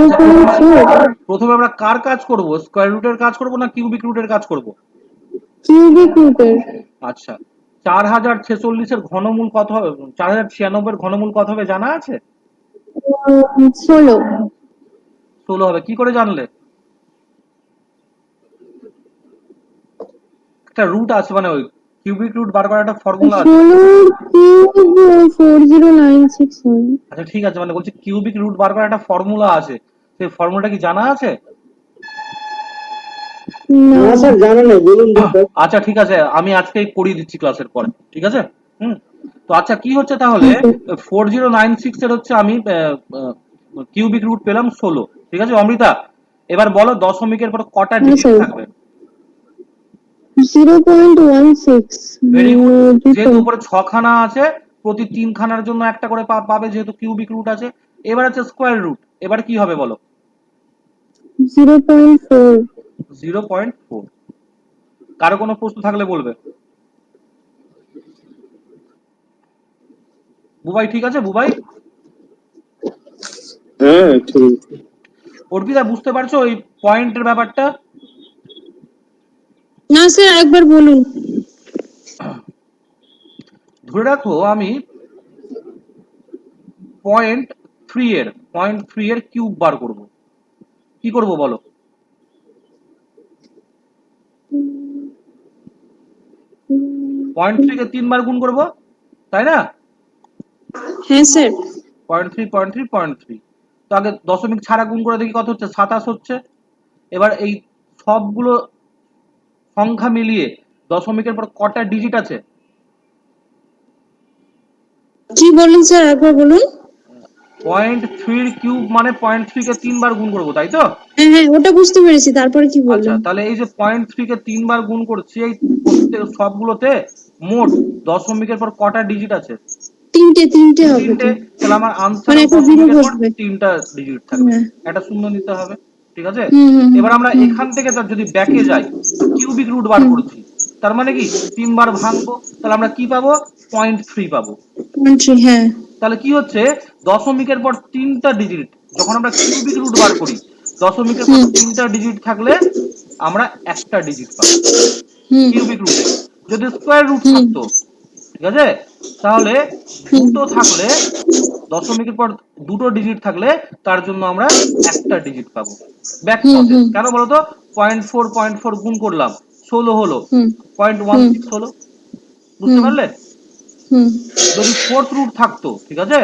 [SPEAKER 2] আচ্ছা, প্রথমে আমরা কার কাজ করব? স্কয়ার রুটের কাজ করব না কিউবিক রুটের কাজ করব?
[SPEAKER 1] কিউবিক রুটের।
[SPEAKER 2] আচ্ছা, 4046-এর ঘনমূল কত হবে? 4096-এর ঘনমূল কত হবে জানা আছে?
[SPEAKER 1] 16।
[SPEAKER 2] 16 হবে। কি করে জানলে? একটা রুট আছে, মানে ওই কিউবিক রুট বার করার একটা ফর্মুলা আছে।
[SPEAKER 1] 4096 হয়।
[SPEAKER 2] আচ্ছা ঠিক আছে, মানে বলছি কিউবিক রুট বার করার একটা ফর্মুলা আছে, সেই ফর্মুলাটা কি জানা আছে?
[SPEAKER 1] না
[SPEAKER 5] না স্যার জানা নেই, বলুন দেখো।
[SPEAKER 2] আচ্ছা ঠিক আছে, আমি আজকেই করিয়ে দিচ্ছি ক্লাসের পরে, ঠিক আছে। তো আচ্ছা কি হচ্ছে তাহলে, 4096 এর হচ্ছে আমি কিউবিক রুট পেলাম 16, ঠিক আছে। অমৃতা, এবার বলো দশমিকের পর কটা ডিজিট
[SPEAKER 1] স্যার
[SPEAKER 2] থাকবে?
[SPEAKER 1] 0.16।
[SPEAKER 2] Very good.
[SPEAKER 1] দুটো।
[SPEAKER 2] যেহেতু উপরে 6 খানা আছে, প্রতি 3 খানার জন্য একটা করে পাবে, যেহেতু কিউবিক রুট আছে। এবার আছে স্কয়ার রুট, এবার কি হবে বলো?
[SPEAKER 1] 0.4।
[SPEAKER 2] 0.4। কারো কোনো প্রশ্ন থাকলে বলবে। বুবাই ঠিক আছে? বুবাই,
[SPEAKER 3] হ্যাঁ
[SPEAKER 5] হ্যাঁ ঠিক আছে।
[SPEAKER 2] অর্পিতা বুঝতে পারছো ওই পয়েন্টের ব্যাপারটা?
[SPEAKER 1] না স্যার একবার বলুন।
[SPEAKER 2] ধরে রাখো আমি পয়েন্ট থ্রি এর কিউব বার করব, কি করব বলো? পয়েন্ট থ্রি কে 3 বার গুণ করব, তাই না?
[SPEAKER 1] হ্যাঁ স্যার।
[SPEAKER 2] Point three. তো আগে দশমিক ছাড়া গুণ করে দেখি কত হচ্ছে, 27 হচ্ছে। এবার এই সবগুলো সংখ্যা মিলিয়ে দশমিকের পর কটা ডিজিট আছে?
[SPEAKER 1] কি বললেন স্যার একবার বলুন।
[SPEAKER 2] পয়েন্ট থ্রির কিউব মানে পয়েন্ট থ্রি কে 3 বার গুণ করবো, তাই তো?
[SPEAKER 1] হ্যাঁ হ্যাঁ ওটা বুঝতে পেরেছি, তারপরে কি
[SPEAKER 2] আচ্ছা,
[SPEAKER 1] বললেন?
[SPEAKER 2] তাহলে এই যে পয়েন্ট থ্রি কে 3 বার গুণ করছি, এই প্রত্যেক সবগুলোতে মোট দশমিকের পর কটা ডিজিট আছে?
[SPEAKER 1] তিনটে হবে
[SPEAKER 2] তিনটে।
[SPEAKER 1] তো।
[SPEAKER 2] তাহলে আমার
[SPEAKER 1] মানে
[SPEAKER 2] আনসারে
[SPEAKER 1] একটা জিরো
[SPEAKER 2] দশমিকের পর
[SPEAKER 1] বসবে।
[SPEAKER 2] 3টা ডিজিট থাকবে,
[SPEAKER 1] হ্যাঁ।
[SPEAKER 2] একটা শূন্য নিতে হবে, ঠিক আছে?
[SPEAKER 1] হুম হুম হুম
[SPEAKER 2] এবার আমরা
[SPEAKER 1] হুম
[SPEAKER 2] এখান থেকে তার যদি ব্যাকে যাই, কিউবিক রুট বার
[SPEAKER 1] হুম।
[SPEAKER 2] করছি, তার মানে কি 3 বার ভাঙবো, তাহলে আমরা কি পাবো? পয়েন্ট থ্রি পাবো।
[SPEAKER 1] হ্যাঁ।
[SPEAKER 2] তাহলে কি হচ্ছে, দশমিকের পর 3টা ডিজিট যখন আমরা কিউবিক রুট বার করি, দশমিকের পর
[SPEAKER 1] হুম
[SPEAKER 2] 3টা ডিজিট থাকলে আমরা একটা ডিজিট পাবো
[SPEAKER 1] হুম
[SPEAKER 2] কিউবিক রুটে। যদি স্কোয়ার রুট
[SPEAKER 1] হুম
[SPEAKER 2] থাকতো, ঠিক আছে, তাহলে
[SPEAKER 1] হুম
[SPEAKER 2] দুটো থাকলে দশমিকের পর দুটো ডিজিট থাকলে তার জন্য আমরা একটা ডিজিট পাবো। ব্যাক
[SPEAKER 1] হুম
[SPEAKER 2] প্রসেস
[SPEAKER 1] হুম
[SPEAKER 2] কেন বলতো? পয়েন্ট ফোর গুণ করলাম, 16 হলো,
[SPEAKER 1] হুম
[SPEAKER 2] পয়েন্ট ওয়ান
[SPEAKER 1] হুম
[SPEAKER 2] সিক্স হলো, বুঝতে
[SPEAKER 1] হুম
[SPEAKER 2] পারলে?
[SPEAKER 1] হুম
[SPEAKER 2] যদি ফোর্থ রুট থাকতো, ঠিক আছে,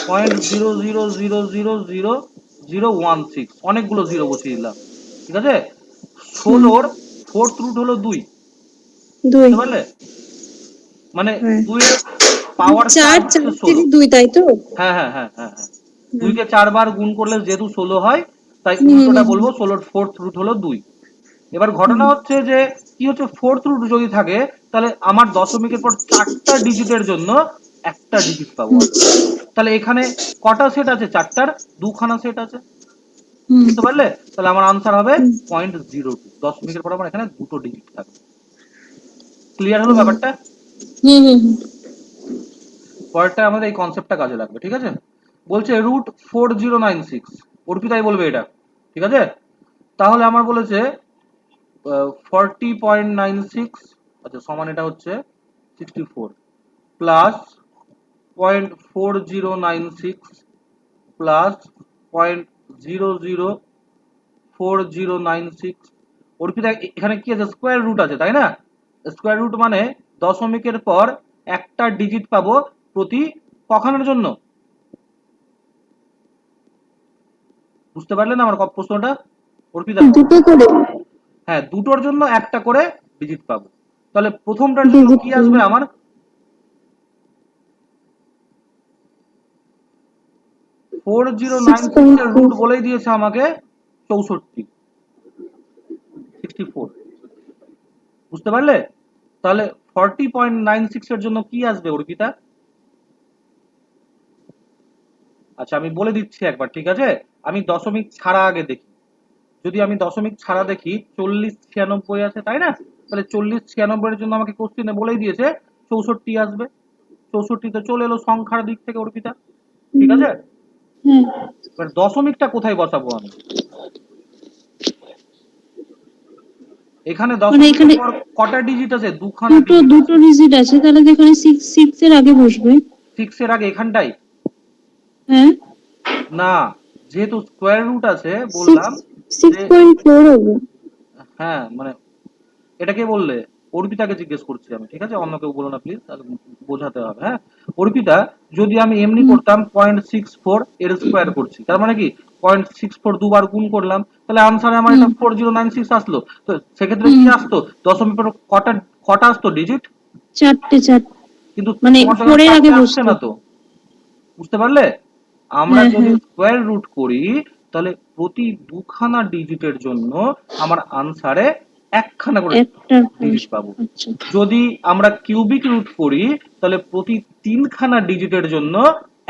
[SPEAKER 2] 0.00000016, অনেকগুলো জিরো বসিয়ে দিলাম, ঠিক আছে।
[SPEAKER 1] হুম।
[SPEAKER 2] 16র ফোর্থ রুট হলো 2,
[SPEAKER 1] দুই।
[SPEAKER 2] বুঝতে পারলে? মানে
[SPEAKER 1] হ্যাঁ।
[SPEAKER 2] 2 এর পাওয়ার 4
[SPEAKER 1] চার
[SPEAKER 2] হচ্ছে
[SPEAKER 1] চার
[SPEAKER 2] 16।
[SPEAKER 1] থেকে দুই, তাই তো?
[SPEAKER 2] হ্যাঁ।
[SPEAKER 1] হুম
[SPEAKER 2] 2 কে 4 বার গুণ করলে যেহেতু 16 হয়, তাই
[SPEAKER 1] হুম
[SPEAKER 2] উল্টোটা
[SPEAKER 1] হুম
[SPEAKER 2] বলবো, 16র ফোর্থ রুট হলো 2। এবার
[SPEAKER 1] হুম
[SPEAKER 2] ঘটনা হচ্ছে যে কি হচ্ছে, ফোর্থ রুট যদি থাকে তাহলে আমার দশমিকের পর 4টা ডিজিটের জন্য একটা ডিজিট পাবো
[SPEAKER 1] হুম
[SPEAKER 2] আমি। তাহলে এখানে কটা সেট আছে? 4টার 2খানা সেট আছে,
[SPEAKER 1] হুম
[SPEAKER 2] বুঝতে পারলে? তাহলে আমার আনসার হবে
[SPEAKER 1] হুম
[SPEAKER 2] 0.02, দশমিকের পর আমার এখানে দুটো ডিজিট থাকবে। ক্লিয়ার হলো ব্যাপারটা?
[SPEAKER 1] হুম হুম হুম।
[SPEAKER 2] পরেরটা আমাদের এই কনসেপ্টটা কাজে লাগবে, ঠিক আছে। বলছে √4096, অর্পিতাই বলবে এটা, ঠিক আছে। তাহলে আমার বলেছে 40.96, আচ্ছা সমান এটা হচ্ছে 64 প্লাস 0.4096 প্লাস 0.004096। অর্পিতা এখানে কি আছে? স্কোয়ার রুট আছে, তাই না? স্কোয়ার রুট মানে দশমিকের পর একটা ডিজিট পাবো প্রতি কখানের জন্য? বুঝতে পারলে না আমার প্রশ্নটা, অর্পিতা?
[SPEAKER 4] দুটো করে
[SPEAKER 2] হ্যাঁ, দুটোর জন্য একটা করে ডিজিট পাবো। তাহলে প্রথমটার জন্য
[SPEAKER 4] ডিজিট
[SPEAKER 2] কি আসবে আমার? 4096 এর রুট
[SPEAKER 4] 6.4
[SPEAKER 2] বলেই দিয়েছে আমাকে 64, 64, বুঝতে পারলে? তাহলে 40.96 এর জন্য কি আসবে অর্পিতা? আচ্ছা আমি বলে দিচ্ছি একবার, ঠিক আছে। আমি দশমিক ছাড়া আগে দেখি। যদি আমি দশমিক ছাড়া দেখি, 4096 আছে, তাই না? তাহলে 4096 এর জন্য আমাকে কোশ্চেনে বলেই দিয়েছে 64 আসবে। 64তে চলে এলো সংখ্যার দিক থেকে অর্পিতা, ঠিক আছে।
[SPEAKER 4] হ্যাঁ
[SPEAKER 2] এবার দশমিকটা কোথায় বসাবো আমি? এখানে
[SPEAKER 1] মানে
[SPEAKER 2] দশমিকের
[SPEAKER 1] এখানে
[SPEAKER 2] পর কটা ডিজিট আছে? দুখানা
[SPEAKER 1] দুটো
[SPEAKER 2] ডিজিট
[SPEAKER 1] দুটো
[SPEAKER 2] আছে।
[SPEAKER 1] ডিজিট আছে, তাহলে তো এখানে সিক্স এর আগে বসবে।
[SPEAKER 2] 6 এর আগে এখানটাই?
[SPEAKER 1] হ্যাঁ।
[SPEAKER 2] না, যেহেতু স্কোয়ার রুট আছে
[SPEAKER 4] সিক্স
[SPEAKER 2] বললাম
[SPEAKER 4] সিক্স
[SPEAKER 2] যে,
[SPEAKER 4] পয়েন্ট ফোর হবে।
[SPEAKER 2] হ্যাঁ মানে এটা কে বললে? অর্পিতাকে জিজ্ঞেস করছি আমি, ঠিক আছে, অন্য কেউ বলো না প্লিজ, বোঝাতে হবে। হ্যাঁ, অর্পিতা, যদি আমি এমনি
[SPEAKER 1] হুম
[SPEAKER 2] করতাম 0.64 এর স্কোয়ার করছি, তার মানে কি 0.64 দুবার গুণ করলাম, তাহলে আনসারে আমার
[SPEAKER 1] হুম
[SPEAKER 2] এটা 4096 আসলো। তো সেক্ষেত্রে কি
[SPEAKER 1] হুম।
[SPEAKER 2] আসতো? দশমিকের পর কটা কটা আসতো ডিজিট?
[SPEAKER 1] চারটে।
[SPEAKER 2] কিন্তু
[SPEAKER 1] মানে
[SPEAKER 2] তোমার তো এখানে
[SPEAKER 1] 4 এর আগে
[SPEAKER 2] 4টে আসছে
[SPEAKER 1] বসতো।
[SPEAKER 2] না তো, বুঝতে পারলে? আমরা
[SPEAKER 1] হ্যাঁ
[SPEAKER 2] যদি
[SPEAKER 1] হ্যাঁ।
[SPEAKER 2] স্কোয়ার রুট করি, তাহলে প্রতি দুখানা ডিজিটের জন্য আমার আনসারে একখানা করে
[SPEAKER 1] একটার পর।
[SPEAKER 2] ডিজিট পাবো।
[SPEAKER 1] আচ্ছা।
[SPEAKER 2] যদি আমরা কিউবিক রুট করি, তাহলে প্রতি তিনখানা ডিজিটের জন্য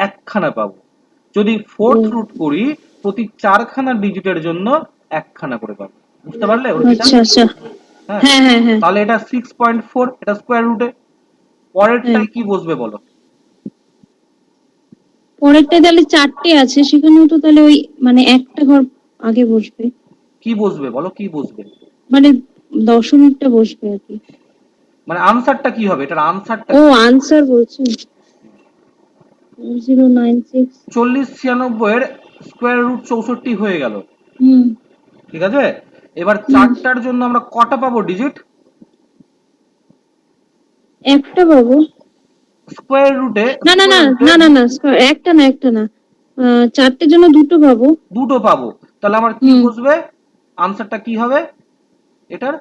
[SPEAKER 2] একখানা পাবো। যদি
[SPEAKER 1] ও
[SPEAKER 2] ফোর্থ রুট করি, প্রতি চারখানা ডিজিটের জন্য একখানা করে পাবো। বুঝতে পারলে অর্পিতা?
[SPEAKER 1] আচ্ছা।
[SPEAKER 2] হ্যাঁ,
[SPEAKER 1] হ্যাঁ।
[SPEAKER 2] তাহলে এটা 6.4, এটা স্কোয়ার রুটে।
[SPEAKER 1] হ্যাঁ।
[SPEAKER 2] পরেরটাই কি বসবে বলো?
[SPEAKER 1] পরেরটা তাহলে 4টে আছে, সেখানেও তো তাহলে ওই মানে একটা ঘর আগে বসবে,
[SPEAKER 2] কি বসবে বলো, কি বসবে?
[SPEAKER 1] মানে দশমিকটা বসবে আর কি।
[SPEAKER 2] মানে আনসারটা কি হবে, এটার আনসারটা
[SPEAKER 1] ও আনসার বলছেন 4096।
[SPEAKER 2] 4096 এর স্কোয়ার রুট 64 হয়ে গেল,
[SPEAKER 1] হুম
[SPEAKER 2] ঠিক আছে? এবার চারটার জন্য আমরা কটা পাবো ডিজিট?
[SPEAKER 1] একটা পাবো।
[SPEAKER 2] স্কোয়ার রুটে
[SPEAKER 1] না না না না না না একটা না, একটা না, 4টের জন্য 2টো পাবো।
[SPEAKER 2] দুটো পাবো, তাহলে আমার কি
[SPEAKER 1] হুম।
[SPEAKER 2] বসবে? আনসারটা কি হবে এটার?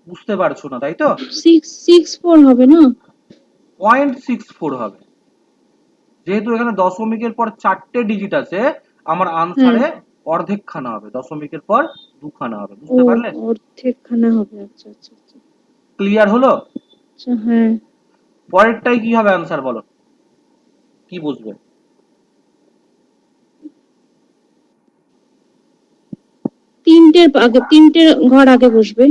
[SPEAKER 2] বুঝতে পারছো না তাই তো?
[SPEAKER 1] 664 হবে না?
[SPEAKER 2] 0.64 হবে, যেহেতু এখানে দশমিকের পর 4টে ডিজিট আছে, আমার আনসারে অর্ধেক খানা হবে, দশমিকের পর 2 খানা হবে।
[SPEAKER 1] ও
[SPEAKER 2] বুঝতে পারলে?
[SPEAKER 1] অর্ধেক খানা হবে, আচ্ছা আচ্ছা আচ্ছা
[SPEAKER 2] ক্লিয়ার হলো?
[SPEAKER 1] আচ্ছা। হ্যাঁ,
[SPEAKER 2] পরেরটাই কি হবে আনসার বলো, কি বুঝবে?
[SPEAKER 1] 3টের ঘর আগে বসবে,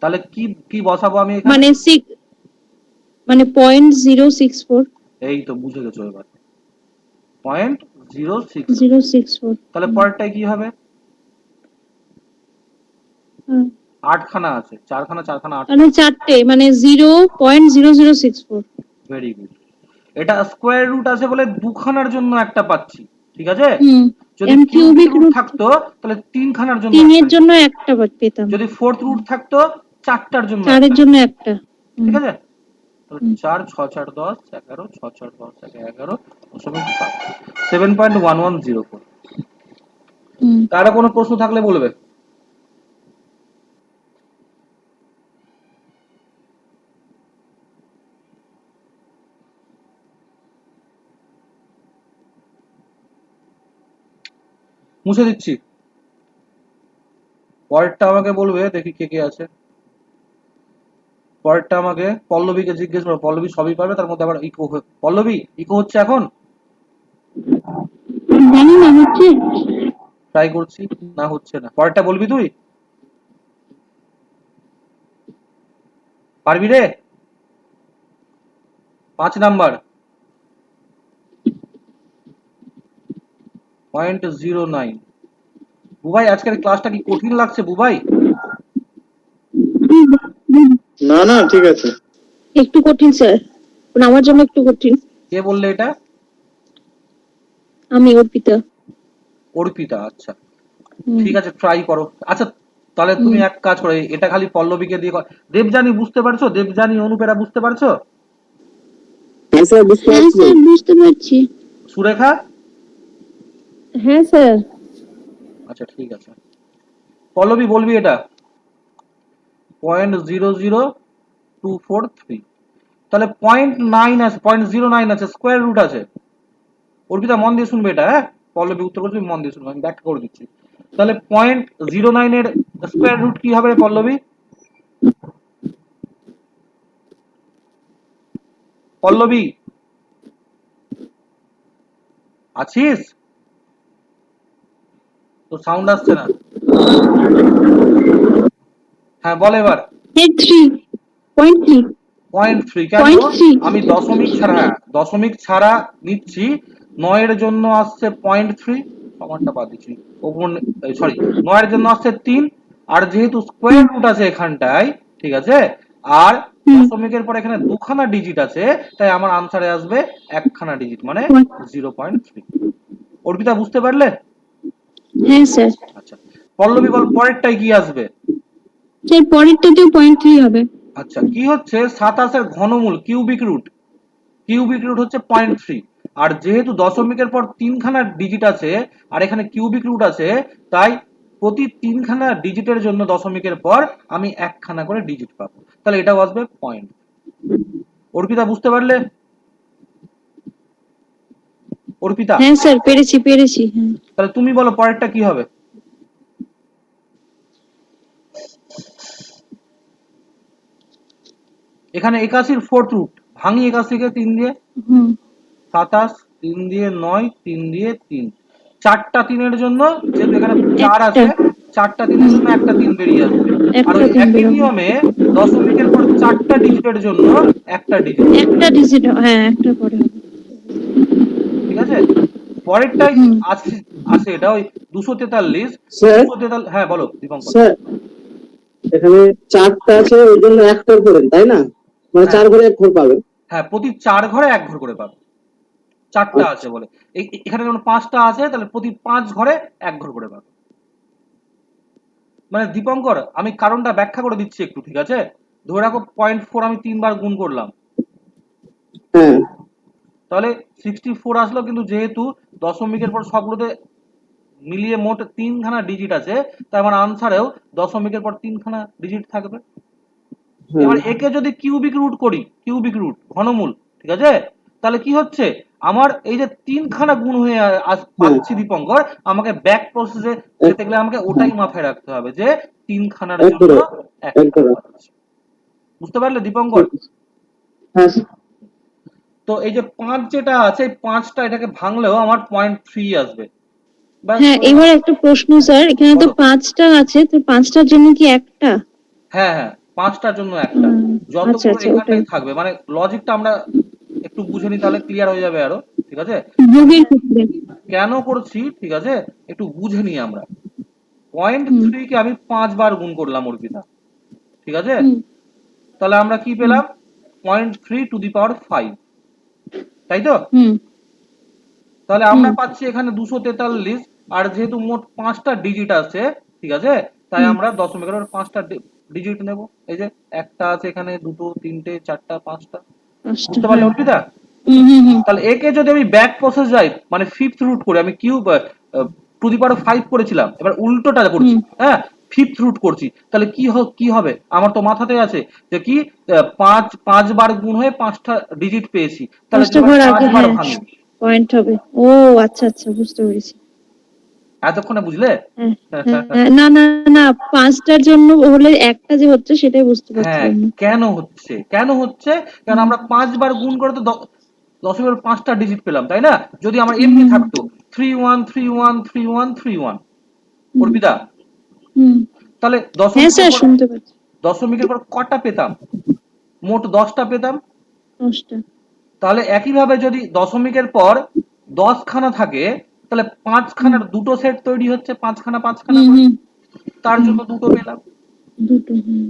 [SPEAKER 2] তাহলে কি কি বসাবো আমি এখানে?
[SPEAKER 1] মানে 6, মানে 0.064।
[SPEAKER 2] এই তো বুঝে গেছো এবার, 0.064।
[SPEAKER 1] 064।
[SPEAKER 2] তাহলে পরেরটাই কি হবে?
[SPEAKER 1] হ্যাঁ,
[SPEAKER 2] 8 খানা আছে, 4 খানা 4 খানা 8।
[SPEAKER 1] মানে 4টে, মানে 0.0064।
[SPEAKER 2] Very good. এটা স্কোয়ার রুট আছে বলে 2 খানার জন্য একটা পাচ্ছি, ঠিক আছে?
[SPEAKER 1] হুম।
[SPEAKER 2] যদি
[SPEAKER 1] M
[SPEAKER 2] cubic
[SPEAKER 1] cubic
[SPEAKER 2] root
[SPEAKER 1] root
[SPEAKER 2] থাকতো তাহলে 3 খানার জন্য
[SPEAKER 1] 3 এর
[SPEAKER 2] একটা,
[SPEAKER 1] জন্য একটা পেতাম,
[SPEAKER 2] যদি ফোর্থ রুট থাকতো 4টার জন্য
[SPEAKER 1] 4 এর
[SPEAKER 2] একটা,
[SPEAKER 1] জন্য একটা।
[SPEAKER 2] ঠিক
[SPEAKER 1] হুম
[SPEAKER 2] আছে? তাহলে 4 6 4 10 11 6 4 10 11 7.1104।
[SPEAKER 1] হুম।
[SPEAKER 2] কারো কোনো প্রশ্ন থাকলে বলবে। মুছে দিচ্ছি, পরেরটা আমাকে বলবে, দেখি কে কে আছে। পরেরটা আমাকে পল্লবীকে জিজ্ঞেস করো, পল্লবী সবই পারবে, তার মধ্যে আবার ইকো। পল্লবী ইকো হচ্ছে এখন?
[SPEAKER 4] জানি না হচ্ছে।
[SPEAKER 2] ট্রাই করছি, না হচ্ছে না। পরেরটা বলবি তুই? পারবি রে? 5 নাম্বার 0.09। বুবাই আজকের ক্লাসটা কি কঠিন লাগছে বুবাই?
[SPEAKER 5] না না ঠিক আছে।
[SPEAKER 1] একটু কঠিন স্যার, মানে আমার জন্য একটু কঠিন।
[SPEAKER 2] কে বললে এটা?
[SPEAKER 1] আমি অর্পিতা।
[SPEAKER 2] অর্পিতা, আচ্ছা
[SPEAKER 1] হুম
[SPEAKER 2] ঠিক আছে, ট্রাই করো। আচ্ছা তাহলে তুমি
[SPEAKER 1] হুম।
[SPEAKER 2] এক কাজ করো, এটা খালি পল্লবীকে দিয়ে দেবজানি বুঝতে পারছো? দেবজানি অনুপেরা বুঝতে পারছো?
[SPEAKER 3] হ্যাঁ স্যার বুঝতে
[SPEAKER 1] হ্যাঁ
[SPEAKER 3] পারছি।
[SPEAKER 1] স্যার বুঝতে পারছি।
[SPEAKER 2] সুরেখা?
[SPEAKER 4] হ্যাঁ স্যার।
[SPEAKER 2] আচ্ছা ঠিক আছে, পল্লবী বলবি এটা 0.00243। তাহলে 0.9 আছে, 0.09 আছে, স্কোয়ার রুট আছে। অর্পিতা মন দিয়ে শুনবে এটা, হ্যাঁ? পল্লবী উত্তর করছি, মন দিয়ে শুনবে, আমি ব্যাখ্যা করে দিচ্ছি। তাহলে 0.09 এর স্কোয়ার রুট কি হবে পল্লবী? পল্লবী আছিস? তো সাউন্ড আসছে না। হ্যাঁ বল এবার।
[SPEAKER 1] 3.3।
[SPEAKER 2] 0.3 কেন?
[SPEAKER 1] 0.3।
[SPEAKER 2] আমি দশমিক ছাড়া, হ্যাঁ দশমিক ছাড়া নিচ্ছি। 9 এর জন্য আসছে 0.3, সমানটা বাদ দিচ্ছি, ওপর সরি, 9 এর জন্য আসছে 3, আর যেহেতু স্কোয়ার রুট আছে এখানটায়, ঠিক আছে, আর দশমিকের পর এখানে দুখানা ডিজিট আছে, তাই আমার আনসারে আসবে একখানা ডিজিট, মানে 0.3। অর্পিতা বুঝতে পারলে?
[SPEAKER 1] হ্যাঁ স্যার।
[SPEAKER 2] আচ্ছা পল্লবী বল পরেরটাই কি আসবে?
[SPEAKER 1] স্যার পরেরটাতেও 0.3 হবে।
[SPEAKER 2] আচ্ছা কি হচ্ছে 27-এর ঘনমূল কিউবিক রুট? কিউবিক রুট হচ্ছে 0.3, আর যেহেতু দশমিকের পর 3খানা ডিজিট আছে আর এখানে কিউবিক রুট আছে, তাই প্রতি 3খানা ডিজিটের জন্য দশমিকের পর আমি একখানা করে ডিজিট পাবো, তাহলে এটাও আসবে পয়েন্ট। অর্পিতা বুঝতে পারলে? অর্পিতা
[SPEAKER 1] হ্যাঁ স্যার পেরেছি পেরেছি। হ্যাঁ
[SPEAKER 2] তাহলে তুমি বলো পরেরটা কি হবে? এখানে 81-র ফোর্থ রুট ভাঙি, 81-কে 3 দিয়ে,
[SPEAKER 1] হুম
[SPEAKER 2] 27, 3 দিয়ে 9, 3 দিয়ে 3, 4টা 3-এর জন্য, যেহেতু এখানে 4
[SPEAKER 1] একটা।
[SPEAKER 2] আছে, 4টা 3-এর জন্য একটা 3 বেরিয়ে আসবে। আর
[SPEAKER 1] একটা
[SPEAKER 2] ওই
[SPEAKER 1] 3
[SPEAKER 2] একই
[SPEAKER 1] বেরোবে।
[SPEAKER 2] নিয়মে দশমিকের পর 4টা ডিজিটের জন্য একটা ডিজিট,
[SPEAKER 1] একটা ডিজিট, হ্যাঁ একটা পরে হবে।
[SPEAKER 2] ঠিক আছে? পরেরটাই
[SPEAKER 1] হুম।
[SPEAKER 2] আছে, আছে এটা ওই 243।
[SPEAKER 5] স্যার
[SPEAKER 2] 243, হ্যাঁ বলো দীপঙ্কর।
[SPEAKER 5] স্যার এখানে 4টা আছে ওই জন্য একটা করে তাই না, মানে
[SPEAKER 2] হ্যাঁ
[SPEAKER 5] 4 ঘরে 1 ঘর পাবে।
[SPEAKER 2] হ্যাঁ, প্রতি 4 ঘরে 1 ঘর করে পাবে। 4টা আছে
[SPEAKER 5] আচ্ছা
[SPEAKER 2] বলে, এখানে যেমন 5টা আছে, তাহলে প্রতি 5 ঘরে 1 ঘর করে পাবে। মানে দীপঙ্কর, আমি কারণটা ব্যাখ্যা করে দিচ্ছি একটু, ঠিক আছে? ধরে রাখো 0.4 আমি 3 বার গুণ করলাম,
[SPEAKER 5] হ্যাঁ
[SPEAKER 2] তাহলে 64 আসলো, কিন্তু যেহেতু দশমিকের পর সবগুলোতে মিলিয়ে মোট 3খানা ডিজিট আছে, তার মানে আনসারেও দশমিকের পর 3খানা ডিজিট থাকবে।
[SPEAKER 5] হ্যাঁ
[SPEAKER 2] এবার একে যদি কিউবিক রুট করি, কিউবিক রুট ঘনমূল, ঠিক আছে, তাহলে কি হচ্ছে, আমার এই যে 3খানা গুণ হয়ে
[SPEAKER 5] হ্যাঁ
[SPEAKER 2] পাচ্ছি দীপঙ্কর, আমাকে ব্যাক প্রসেসে
[SPEAKER 5] এক
[SPEAKER 2] যেতে গেলে আমাকে ওটাই মাথায় রাখতে হবে যে 3খানার
[SPEAKER 5] এক
[SPEAKER 2] জন্য
[SPEAKER 5] ঘরে এক
[SPEAKER 2] একটা
[SPEAKER 5] ঘরে
[SPEAKER 2] পাচ্ছি। বুঝতে পারলে দীপঙ্কর?
[SPEAKER 5] ঠিক আছে। হ্যাঁ
[SPEAKER 2] তো এই যে 5 যেটা আছে, এই 5টা এটাকে ভাঙলেও আমার 0.3 আসবে। ব্যাস
[SPEAKER 1] হ্যাঁ,
[SPEAKER 2] হয়ে গেল।
[SPEAKER 1] এবার একটা প্রশ্ন স্যার, এখানে তো
[SPEAKER 2] বলো।
[SPEAKER 1] 5টা আছে, তো 5টার জন্য কি একটা?
[SPEAKER 2] হ্যাঁ হ্যাঁ, 5টার জন্য একটা,
[SPEAKER 1] আচ্ছা
[SPEAKER 2] যতগুলো
[SPEAKER 1] আচ্ছা, ওটাই
[SPEAKER 2] এখানটাই থাকবে, মানে লজিকটা আমরা একটু বুঝে নিই, তাহলে ক্লিয়ার হয়ে যাবে আরো, ঠিক আছে?
[SPEAKER 1] যোগের ক্ষেত্রে।
[SPEAKER 2] কেন করছি, ঠিক আছে, একটু বুঝে নিই আমরা। পয়েন্ট
[SPEAKER 1] হুম।
[SPEAKER 2] থ্রি কে আমি 5 বার গুণ করলাম অর্পিতা, ঠিক আছে?
[SPEAKER 1] হুম।
[SPEAKER 2] তাহলে আমরা কি
[SPEAKER 1] হুম।
[SPEAKER 2] পেলাম? 0.3 টু দি পাওয়ার 5, তাই তো?
[SPEAKER 1] হুম।
[SPEAKER 2] তাহলে আমরা
[SPEAKER 1] হুম।
[SPEAKER 2] পাচ্ছি এখানে 243, আর যেহেতু মোট 5টা ডিজিট আছে, ঠিক আছে, তাই
[SPEAKER 1] হুম।
[SPEAKER 2] আমরা দশমিকের পর 5টা ডিজিট নেব। এই যে একটা আছে এখানে, দুটো, তিনটে, চারটা, 5টা।
[SPEAKER 1] 5টা,
[SPEAKER 2] বুঝতে পারলে
[SPEAKER 1] হ্যাঁ।
[SPEAKER 2] অর্পিতা?
[SPEAKER 1] হুম হুম হুম।
[SPEAKER 2] তাহলে একে যদি আমি ব্যাক প্রসেস যাই, মানে ফিফথ রুট করে, আমি কিউব টু দি পাওয়ার 5 করেছিলাম, এবার উল্টোটা করছি,
[SPEAKER 1] হুম।
[SPEAKER 2] হ্যাঁ, ফিফথ রুট করছি, তাহলে কি হবে, আমার তো মাথাতে আছে যে কি, 5 বার গুণ হয়ে 5টা ডিজিট পেয়েছি, তাহলে যদি
[SPEAKER 1] 5টা
[SPEAKER 2] এবার
[SPEAKER 1] ঘর আগে,
[SPEAKER 2] 5 বার
[SPEAKER 1] হ্যাঁ
[SPEAKER 2] ভাঙি।
[SPEAKER 1] পয়েন্ট হবে। ও আচ্ছা আচ্ছা, বুঝতে পেরেছি।
[SPEAKER 2] এতক্ষণে বুঝলে?
[SPEAKER 1] হ্যাঁ হ্যাঁ হ্যাঁ, না না না, 5টার জন্য হলে একটা যে হচ্ছে সেটাই বুঝতে
[SPEAKER 2] হ্যাঁ,
[SPEAKER 1] পারছিলাম না।
[SPEAKER 2] কেন হচ্ছে, কারণ
[SPEAKER 1] হুম।
[SPEAKER 2] আমরা 5 বার গুণ করে তো দশমিকের 5টা ডিজিট পেলাম, তাই না? যদি আমার
[SPEAKER 1] হুম।
[SPEAKER 2] এমনি
[SPEAKER 1] হুম।
[SPEAKER 2] থাকতো 31313131,
[SPEAKER 1] হুম।
[SPEAKER 2] অর্পিতা,
[SPEAKER 1] হুম।
[SPEAKER 2] তাহলে
[SPEAKER 1] হ্যাঁ
[SPEAKER 2] দশমিকের
[SPEAKER 1] স্যার,
[SPEAKER 2] পর
[SPEAKER 1] শুনতে পাচ্ছি।
[SPEAKER 2] দশমিকের পর কটা পেতাম? মোট 10টা পেতাম।
[SPEAKER 1] 10টা।
[SPEAKER 2] তাহলে একইভাবে যদি দশমিকের পর 10খানা থাকে, তাহলে
[SPEAKER 1] হুম।
[SPEAKER 2] 5খানার দুটো সেট তৈরি হচ্ছে, 5খানা 5খানা
[SPEAKER 1] হুম।
[SPEAKER 2] করে,
[SPEAKER 1] হুম।
[SPEAKER 2] তার
[SPEAKER 1] হুম।
[SPEAKER 2] জন্য দুটো পেলাম।
[SPEAKER 1] দুটো, হুম।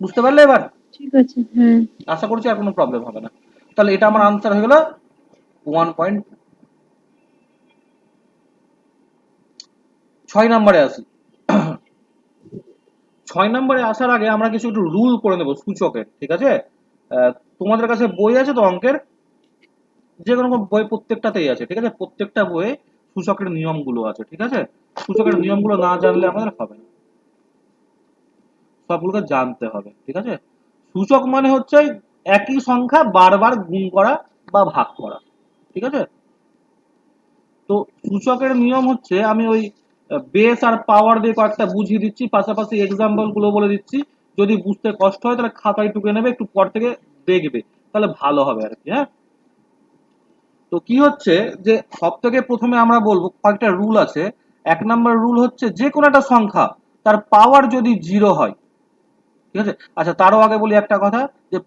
[SPEAKER 2] বুঝতে পারলে এবার?
[SPEAKER 1] ঠিক আছে, হ্যাঁ।
[SPEAKER 2] আশা করছি আর কোনো প্রবলেম হবে না। তাহলে এটা আমার আনসার হয়ে গেল 1. 6 নম্বরে আসি। 6 নম্বরে আসার আগে আমরা কিছু একটু রুল করে নেব সূচকের, ঠিক আছে? তোমাদের কাছে বই আছে তো অঙ্কের? যে কোনো বই প্রত্যেকটাতেই আছে, ঠিক আছে? প্রত্যেকটা বইয়ে সূচকের নিয়মগুলো আছে, ঠিক আছে? সূচকের নিয়মগুলো না জানলে আমাদের হবে না, সবগুলোকে জানতে হবে, ঠিক আছে? সূচক মানে হচ্ছে একই সংখ্যা বারবার গুণ করা বা ভাগ করা, ঠিক আছে? তো সূচকের নিয়ম হচ্ছে, আমি ওই বেস আর পাওয়ার দিয়ে কয়েকটা বুঝিয়ে দিচ্ছি, পাশাপাশি এক্সাম্পল গুলো বলে দিচ্ছি। যদি বুঝতে কষ্ট হয় তাহলে খাতায় টুকে নেবে, একটু পর থেকে দেখবে, তাহলে ভালো হবে আর কি, হ্যাঁ? তো কি হচ্ছে, যে সব থেকে প্রথমে আমরা বলবো কয়েকটা রুল আছে। 1 নম্বর রুল হচ্ছে, যে কোনো একটা সংখ্যা তার পাওয়ার যদি 0 হয়, ঠিক আছে? আচ্ছা, তারও আগে বলি একটা কথা, যে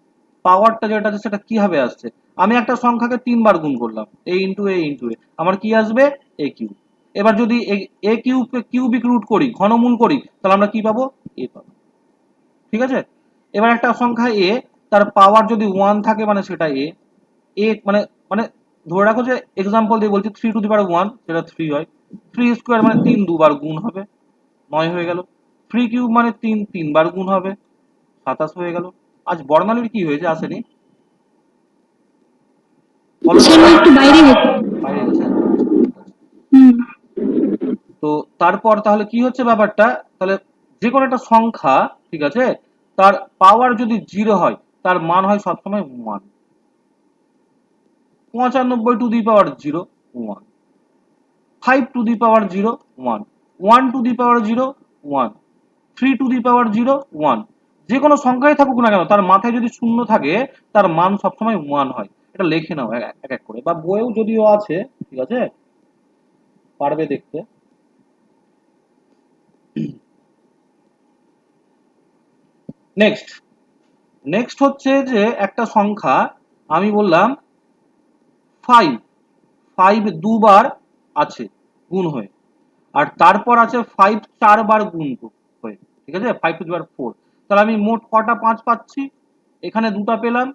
[SPEAKER 2] পাওয়ারটা যেটা আছে সেটা কিভাবে আসছে। আমি একটা সংখ্যাকে 3 বার গুণ করলাম, a ইন্টু এ, আমার কি আসবে? এ কিউব। এবার যদি এ কিউবকে কিউবিক রুট করি, ঘনমূল করি, তাহলে আমরা কি পাবো? এ পাবো, ঠিক আছে? এবার একটা সংখ্যা এ, তার পাওয়ার যদি 1 থাকে, মানে সেটা এ। এ মানে মানে ধরে রাখো যে এক্সাম্পল দিয়ে বলছি, 3 টু দি পাওয়ার 1, সেটা 3 হয়। 3 স্কোয়ার মানে 3 দুবার গুণ হবে, 9 হয়ে গেল। 3 কিউব মানে 3 3 বার গুণ হবে, 27 হয়ে গেল। আজ বর্ণালীর কি হয়েছে, আসেনি? বলো তো।
[SPEAKER 1] স্যার, ও একটু বাইরে গেছে।
[SPEAKER 2] বাইরে গেছে।
[SPEAKER 1] হুম।
[SPEAKER 2] তো তারপর তাহলে কি হচ্ছে ব্যাপারটা, তাহলে যে কোনো একটা সংখ্যা, ঠিক আছে, তার পাওয়ার যদি 0 হয়, তার মান হয় সবসময় 1। 95 to the power 0, 1। 5 to the power 0, 1। 1 to the power 0, 1। 3 to the power 0, 1। যে কোনো সংখ্যাই থাকুক না কেন, তার মাথায় যদি শূন্য থাকে, তার মান সবসময় 1 হয়। এটা লিখে নাও এক এক করে, বা বইয়েও যদিও আছে, ঠিক আছে, পারবে দেখতে। নেক্সট হচ্ছে যে একটা সংখ্যা আমি বললাম 5 5 দুবার আছে গুণ হয়ে, আর তারপর আছে 5 চারবার গুণ হয়ে, ঠিক আছে, 5 টু দি পাওয়ার 4। তাহলে আমি মোট কটা 5 পাচ্ছি? এখানে দুটা পেলাম,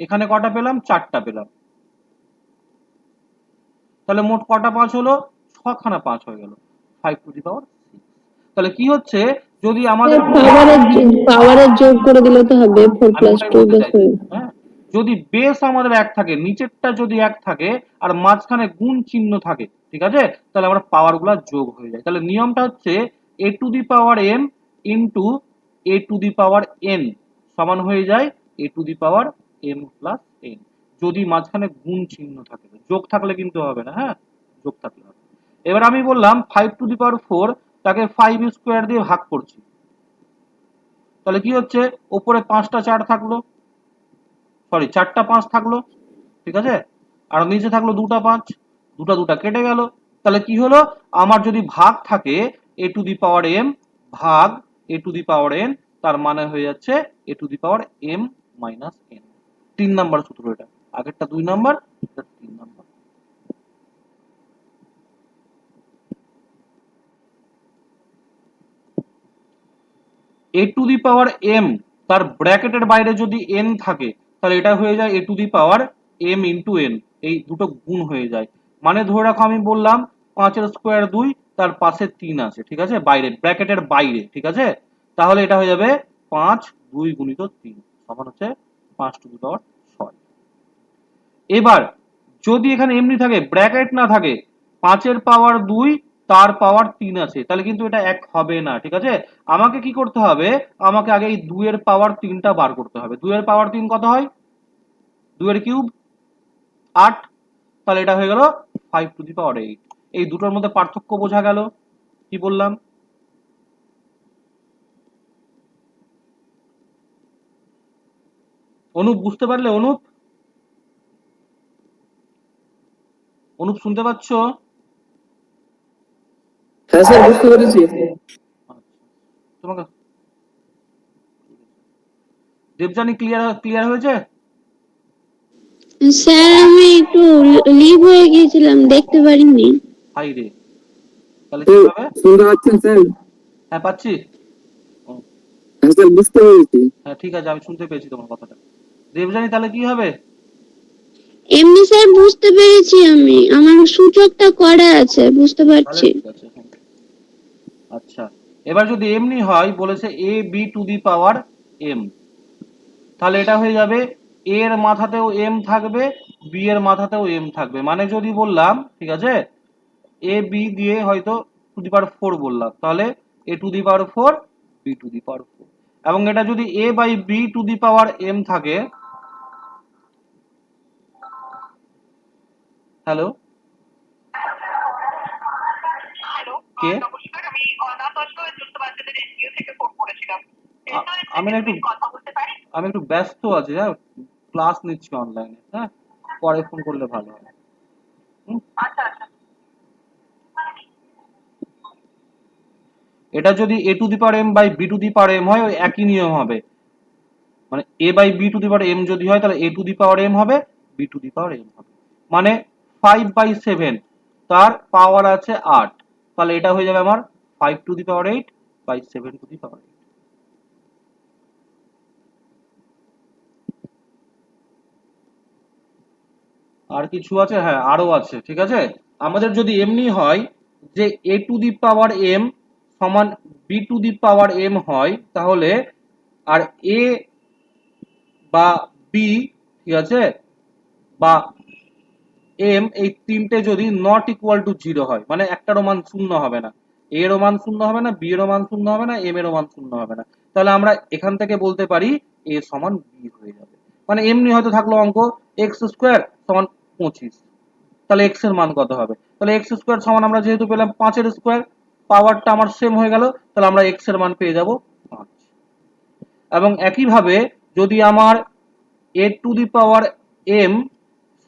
[SPEAKER 2] এখানে কটা পেলাম? চারটা পেলাম। তাহলে মোট কটা 5 হলো? 6খানা 5 হয়ে গেল, 5 টু দি পাওয়ার 6। তাহলে কি হচ্ছে, যদি আমাদের
[SPEAKER 4] পাওয়ারের যোগ করে দিলে তো হবে 4
[SPEAKER 2] আমি
[SPEAKER 4] প্লাস
[SPEAKER 2] ওটাই
[SPEAKER 4] 2
[SPEAKER 2] বলতে
[SPEAKER 4] প্লাস
[SPEAKER 2] চাইছি,
[SPEAKER 4] 5।
[SPEAKER 2] হ্যাঁ, যদি বেস আমাদের এক থাকে, নিচেরটা যদি এক থাকে আর মাঝখানে গুণ চিহ্ন থাকে, ঠিক আছে, তাহলে আমরা পাওয়ার গুলা যোগ হয়ে যায়। তাহলে নিয়মটা হচ্ছে a to the power m into a to the power n সমান হয়ে যায় a to the power m plus n, যদি মাঝখানে গুণ চিহ্ন থাকে। যোগ থাকলে কিন্তু হবে না, হ্যাঁ, যোগ থাকলে হবে। এবার আমি বললাম 5 টু দি পাওয়ার 4 তাকে 5 স্কোয়ার দিয়ে ভাগ করছি, তাহলে কি হচ্ছে, ওপরে 5টা 4 থাকলো, সরি 4টা 5 থাকলো, ঠিক আছে, আর নিচে থাকলো দুটা 5, দুটা কেটে গেল। তাহলে কি হলো, আমার যদি ভাগ থাকে a to the power m ভাগ a to the power n, তার মানে হয়ে যাচ্ছে a to the power m minus n। 3 number সূত্র এটা, আগেরটা 2 নাম্বার, এটা 3 number. a to the power m তার ব্র্যাকেটের বাইরে যদি n থাকে, তাহলে এটা হয়ে যায় a to the power m into n, এই দুটো গুণ হয়ে যায়। মানে ধরে রাখো আমি বললাম 5 স্কোয়ার 2, তার পাশে 3 আছে, ঠিক আছে, বাইরে ব্র্যাকেটের বাইরে, ঠিক আছে, তাহলে এটা হয়ে যাবে 5 2 গুণিত 3 সমান হচ্ছে 5 টু দি পাওয়ার 6। এবার যদি এখানে এমনি থাকে, ব্র্যাকেট না থাকে, 5 পাওয়ার 2 তার পাওয়ার 3 আছে, তাহলে কিন্তু এটা এক হবে না, ঠিক আছে। আমাকে কি করতে হবে, আমাকে আগে এই 2 এর পাওয়ার 3টা বার করতে হবে। 2 এর পাওয়ার 3 কত হয়? 2 এর কিউব 8, তাহলে এটা হয়ে গেল 5 টু দি পাওয়ার 8। এই দুটোর মধ্যে পার্থক্য বোঝা গেল, কি বললাম? অনুপ বুঝতে পারলে? অনুপ অনুপ শুনতে পাচ্ছ?
[SPEAKER 5] হ্যাঁ স্যার, বুঝতে পেরেছি।
[SPEAKER 2] তোমাকে দেবজানি ক্লিয়ার হয়েছে?
[SPEAKER 1] স্যার আমি একটু লিভ হয়ে গিয়েছিলাম, দেখতে পারিনি।
[SPEAKER 2] হাই রে, তাহলে কি হবে?
[SPEAKER 5] শুনতে পাচ্ছেন স্যার?
[SPEAKER 2] হ্যাঁ পাচ্ছি। ও,
[SPEAKER 5] হ্যাঁ স্যার, বুঝতে পেরেছি।
[SPEAKER 2] হ্যাঁ ঠিক আছে, আমি শুনতে পেয়েছি তোমার কথাটা। দেবজানি তাহলে কি হবে?
[SPEAKER 1] এমনি স্যার বুঝতে পেরেছি, আমি আমার সূচকটা করা আছে, বুঝতে
[SPEAKER 2] তাহলে
[SPEAKER 1] পারছি।
[SPEAKER 2] ঠিক আছে, হ্যাঁ। আচ্ছা, এবার যদি এমনি হয়, বলেছে a b to the power m, তাহলে এটা হয়ে যাবে a এর মাথাতেও m থাকবে, b এর মাথাতেও m থাকবে। মানে যদি বললাম, ঠিক আছে, a b দিয়ে হয়তো টু দি পাওয়ার 4 বললাম, তাহলে a to the power 4 b to the power 4। এবং এটা যদি a by b to the power m থাকে, হ্যালো কে,
[SPEAKER 6] নমস্কার, আমি অনাথ যুক্ত বাচ্চাদের এনজিও থেকে ফোন করেছিলাম।
[SPEAKER 2] আমি না একটু
[SPEAKER 6] কথা বলতে পারি?
[SPEAKER 2] ব্যস্ত আছি, হ্যাঁ, ক্লাস নিচ্ছি অনলাইনে, হ্যাঁ, পরে ফোন করলে ভালো হয়। হুম?
[SPEAKER 6] আচ্ছা আচ্ছা।
[SPEAKER 2] এটা যদি a to the power m by b to the power m হয়, ওই একই নিয়ম হবে। মানে a by b to the power m যদি হয়, তাহলে a to the power m হবে, b to the power m হবে। মানে 5/7 তার পাওয়ার আছে 8, তাহলে এটা হয়ে যাবে আমার 5 to the power 8 by 7 to the power 8। আর কিছু আছে? হ্যাঁ আরো আছে, ঠিক আছে। আমাদের যদি এমনি হয় যে a to the power m সমান b to the power m হয়, তাহলে আর a বা b, ঠিক আছে, বা m, এই তিনটে যদি নট ইকুয়াল টু 0 হয়, মানে একটারও মান শূন্য হবে না, a এরও মান শূন্য হবে না, b এরও মান শূন্য হবে না, m এরও মান শূন্য হবে না, তাহলে আমরা এখান থেকে বলতে পারি a সমান b হয়ে যাবে। মানে এমনি হয়তো থাকলো অঙ্ক x স্কোয়ার সমান 25, তাহলে x এর মান কত হবে? তাহলে x স্কোয়ার সমান আমরা যেহেতু পেলাম 5 এর স্কোয়ার, পাওয়ারটা আমার সেম হয়ে গেল, তাহলে আমরা x এর মান পেয়ে যাব 5। এবং একইভাবে যদি আমার a to the power m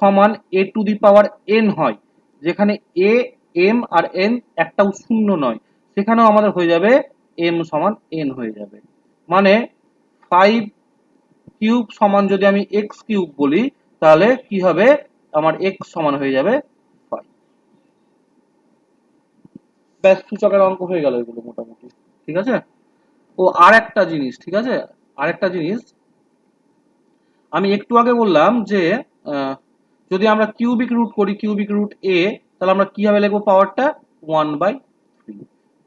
[SPEAKER 2] সমান a to the power n হয়, যেখানে a m আর n একটাও শূন্য নয়, সেখানেও আমাদের হয়ে যাবে m সমান n হয়ে যাবে। মানে 5 কিউব সমান যদি আমি x কিউব বলি তাহলে কি হবে, আমার x সমান হয়ে যাবে 5। ব্যাস সূচকের অঙ্ক হয়ে গেল এগুলো মোটামুটি, ঠিক আছে। ও আর একটা জিনিস, ঠিক আছে, আরেকটা জিনিস আমি একটু আগে বললাম যে যদি আমরা কিউবিক রুট করি, কিউবিক রুট a, তাহলে আমরা কিভাবে লিখবো পাওয়ারটা 1/3।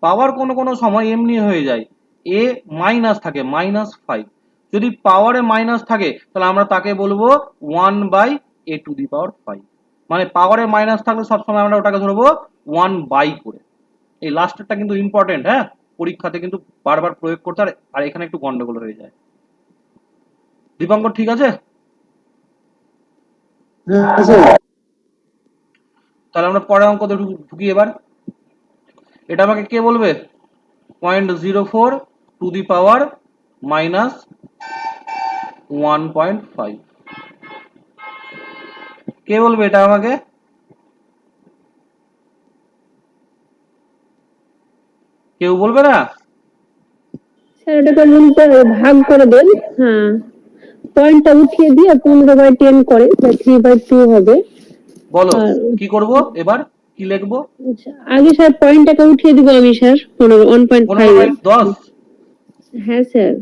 [SPEAKER 2] পাওয়ার কোনো কোনো সময় এমনি হয়ে যায়, a মাইনাস থাকে -5, যদি পাওয়ারে মাইনাস থাকে তাহলে আমরা তাকে বলবো 1/a⁵, মানে পাওয়ারে মাইনাস থাকলে সবসময় আমরা ওটাকে ধরবো 1/, করে। এই লাস্টেরটা কিন্তু ইম্পর্টেন্ট, হ্যাঁ, পরীক্ষাতে কিন্তু বারবার প্রয়োগ করতে হয়, আর এখানে একটু গন্ডগোল হয়ে যায়। দীপঙ্কর ঠিক আছে?
[SPEAKER 5] হ্যাঁ স্যার।
[SPEAKER 2] তাহলে আমরা পরের অঙ্কতে ঢুকি এবার। এটা আমাকে কে বলবে? 0.04 টু দি পাওয়ার -1.5, কে বলবে এটা আমাকে? কেউ বলবে না?
[SPEAKER 4] স্যার এটাকে বলতে ভাগ করে দেন, হ্যাঁ পয়েন্টটা উঠিয়ে দিয়ে 15/10 করে 3/2 হবে।
[SPEAKER 2] বলো
[SPEAKER 4] আর
[SPEAKER 2] কি করব এবার, কি লিখবো?
[SPEAKER 4] আচ্ছা, আগে স্যার পয়েন্টটাকে উঠিয়ে দিব আমি স্যার 1.5 এর।
[SPEAKER 2] 10।
[SPEAKER 4] হ্যাঁ স্যার,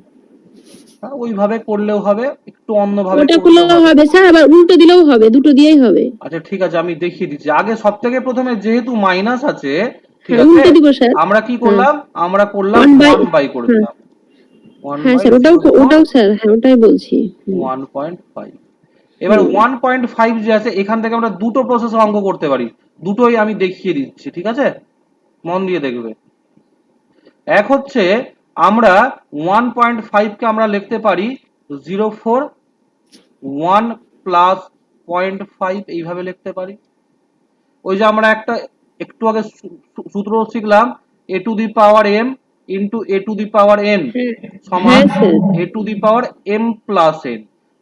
[SPEAKER 2] ওইভাবে করলেও হবে, একটু অন্যভাবে
[SPEAKER 4] ওটা
[SPEAKER 2] করলেও
[SPEAKER 4] করলেও
[SPEAKER 2] হবে।
[SPEAKER 4] হবে স্যার, আবার উল্টো দিলেও হবে, দুটো দিয়েই হবে।
[SPEAKER 2] আচ্ছা ঠিক আছে, আমি দেখিয়ে দিচ্ছি। আগে সব থেকে প্রথমে যেহেতু মাইনাস আছে, ঠিক
[SPEAKER 4] হ্যাঁ
[SPEAKER 2] আছে,
[SPEAKER 4] উল্টো দিব স্যার।
[SPEAKER 2] আমরা কি
[SPEAKER 4] হ্যাঁ
[SPEAKER 2] করলাম, আমরা করলাম 1/, করে
[SPEAKER 4] হ্যাঁ
[SPEAKER 2] দিলাম
[SPEAKER 4] হ্যাঁ স্যার, ওটাও
[SPEAKER 2] 1/04
[SPEAKER 4] ওটাও স্যার, হ্যাঁ ওটাই বলছি।
[SPEAKER 2] 1.5। এবার 1.5 যে আছে, এখান থেকে আমরা দুটো প্রসেস অঙ্ক করতে পারি, দুটোই আমি দেখিয়ে দিচ্ছি, ঠিক আছে, মন দিয়ে দেখবে। এক হচ্ছে আমরা 1.5 কে আমরা লিখতে পারি 0.4 1 প্লাস 0.5, এইভাবে লিখতে পারি। ওই যে আমরা একটা একটু আগে সূত্র শিখলাম, a to the power m into a to the power n সমান
[SPEAKER 4] হ্যাঁ sir,
[SPEAKER 2] a to the power m plus n।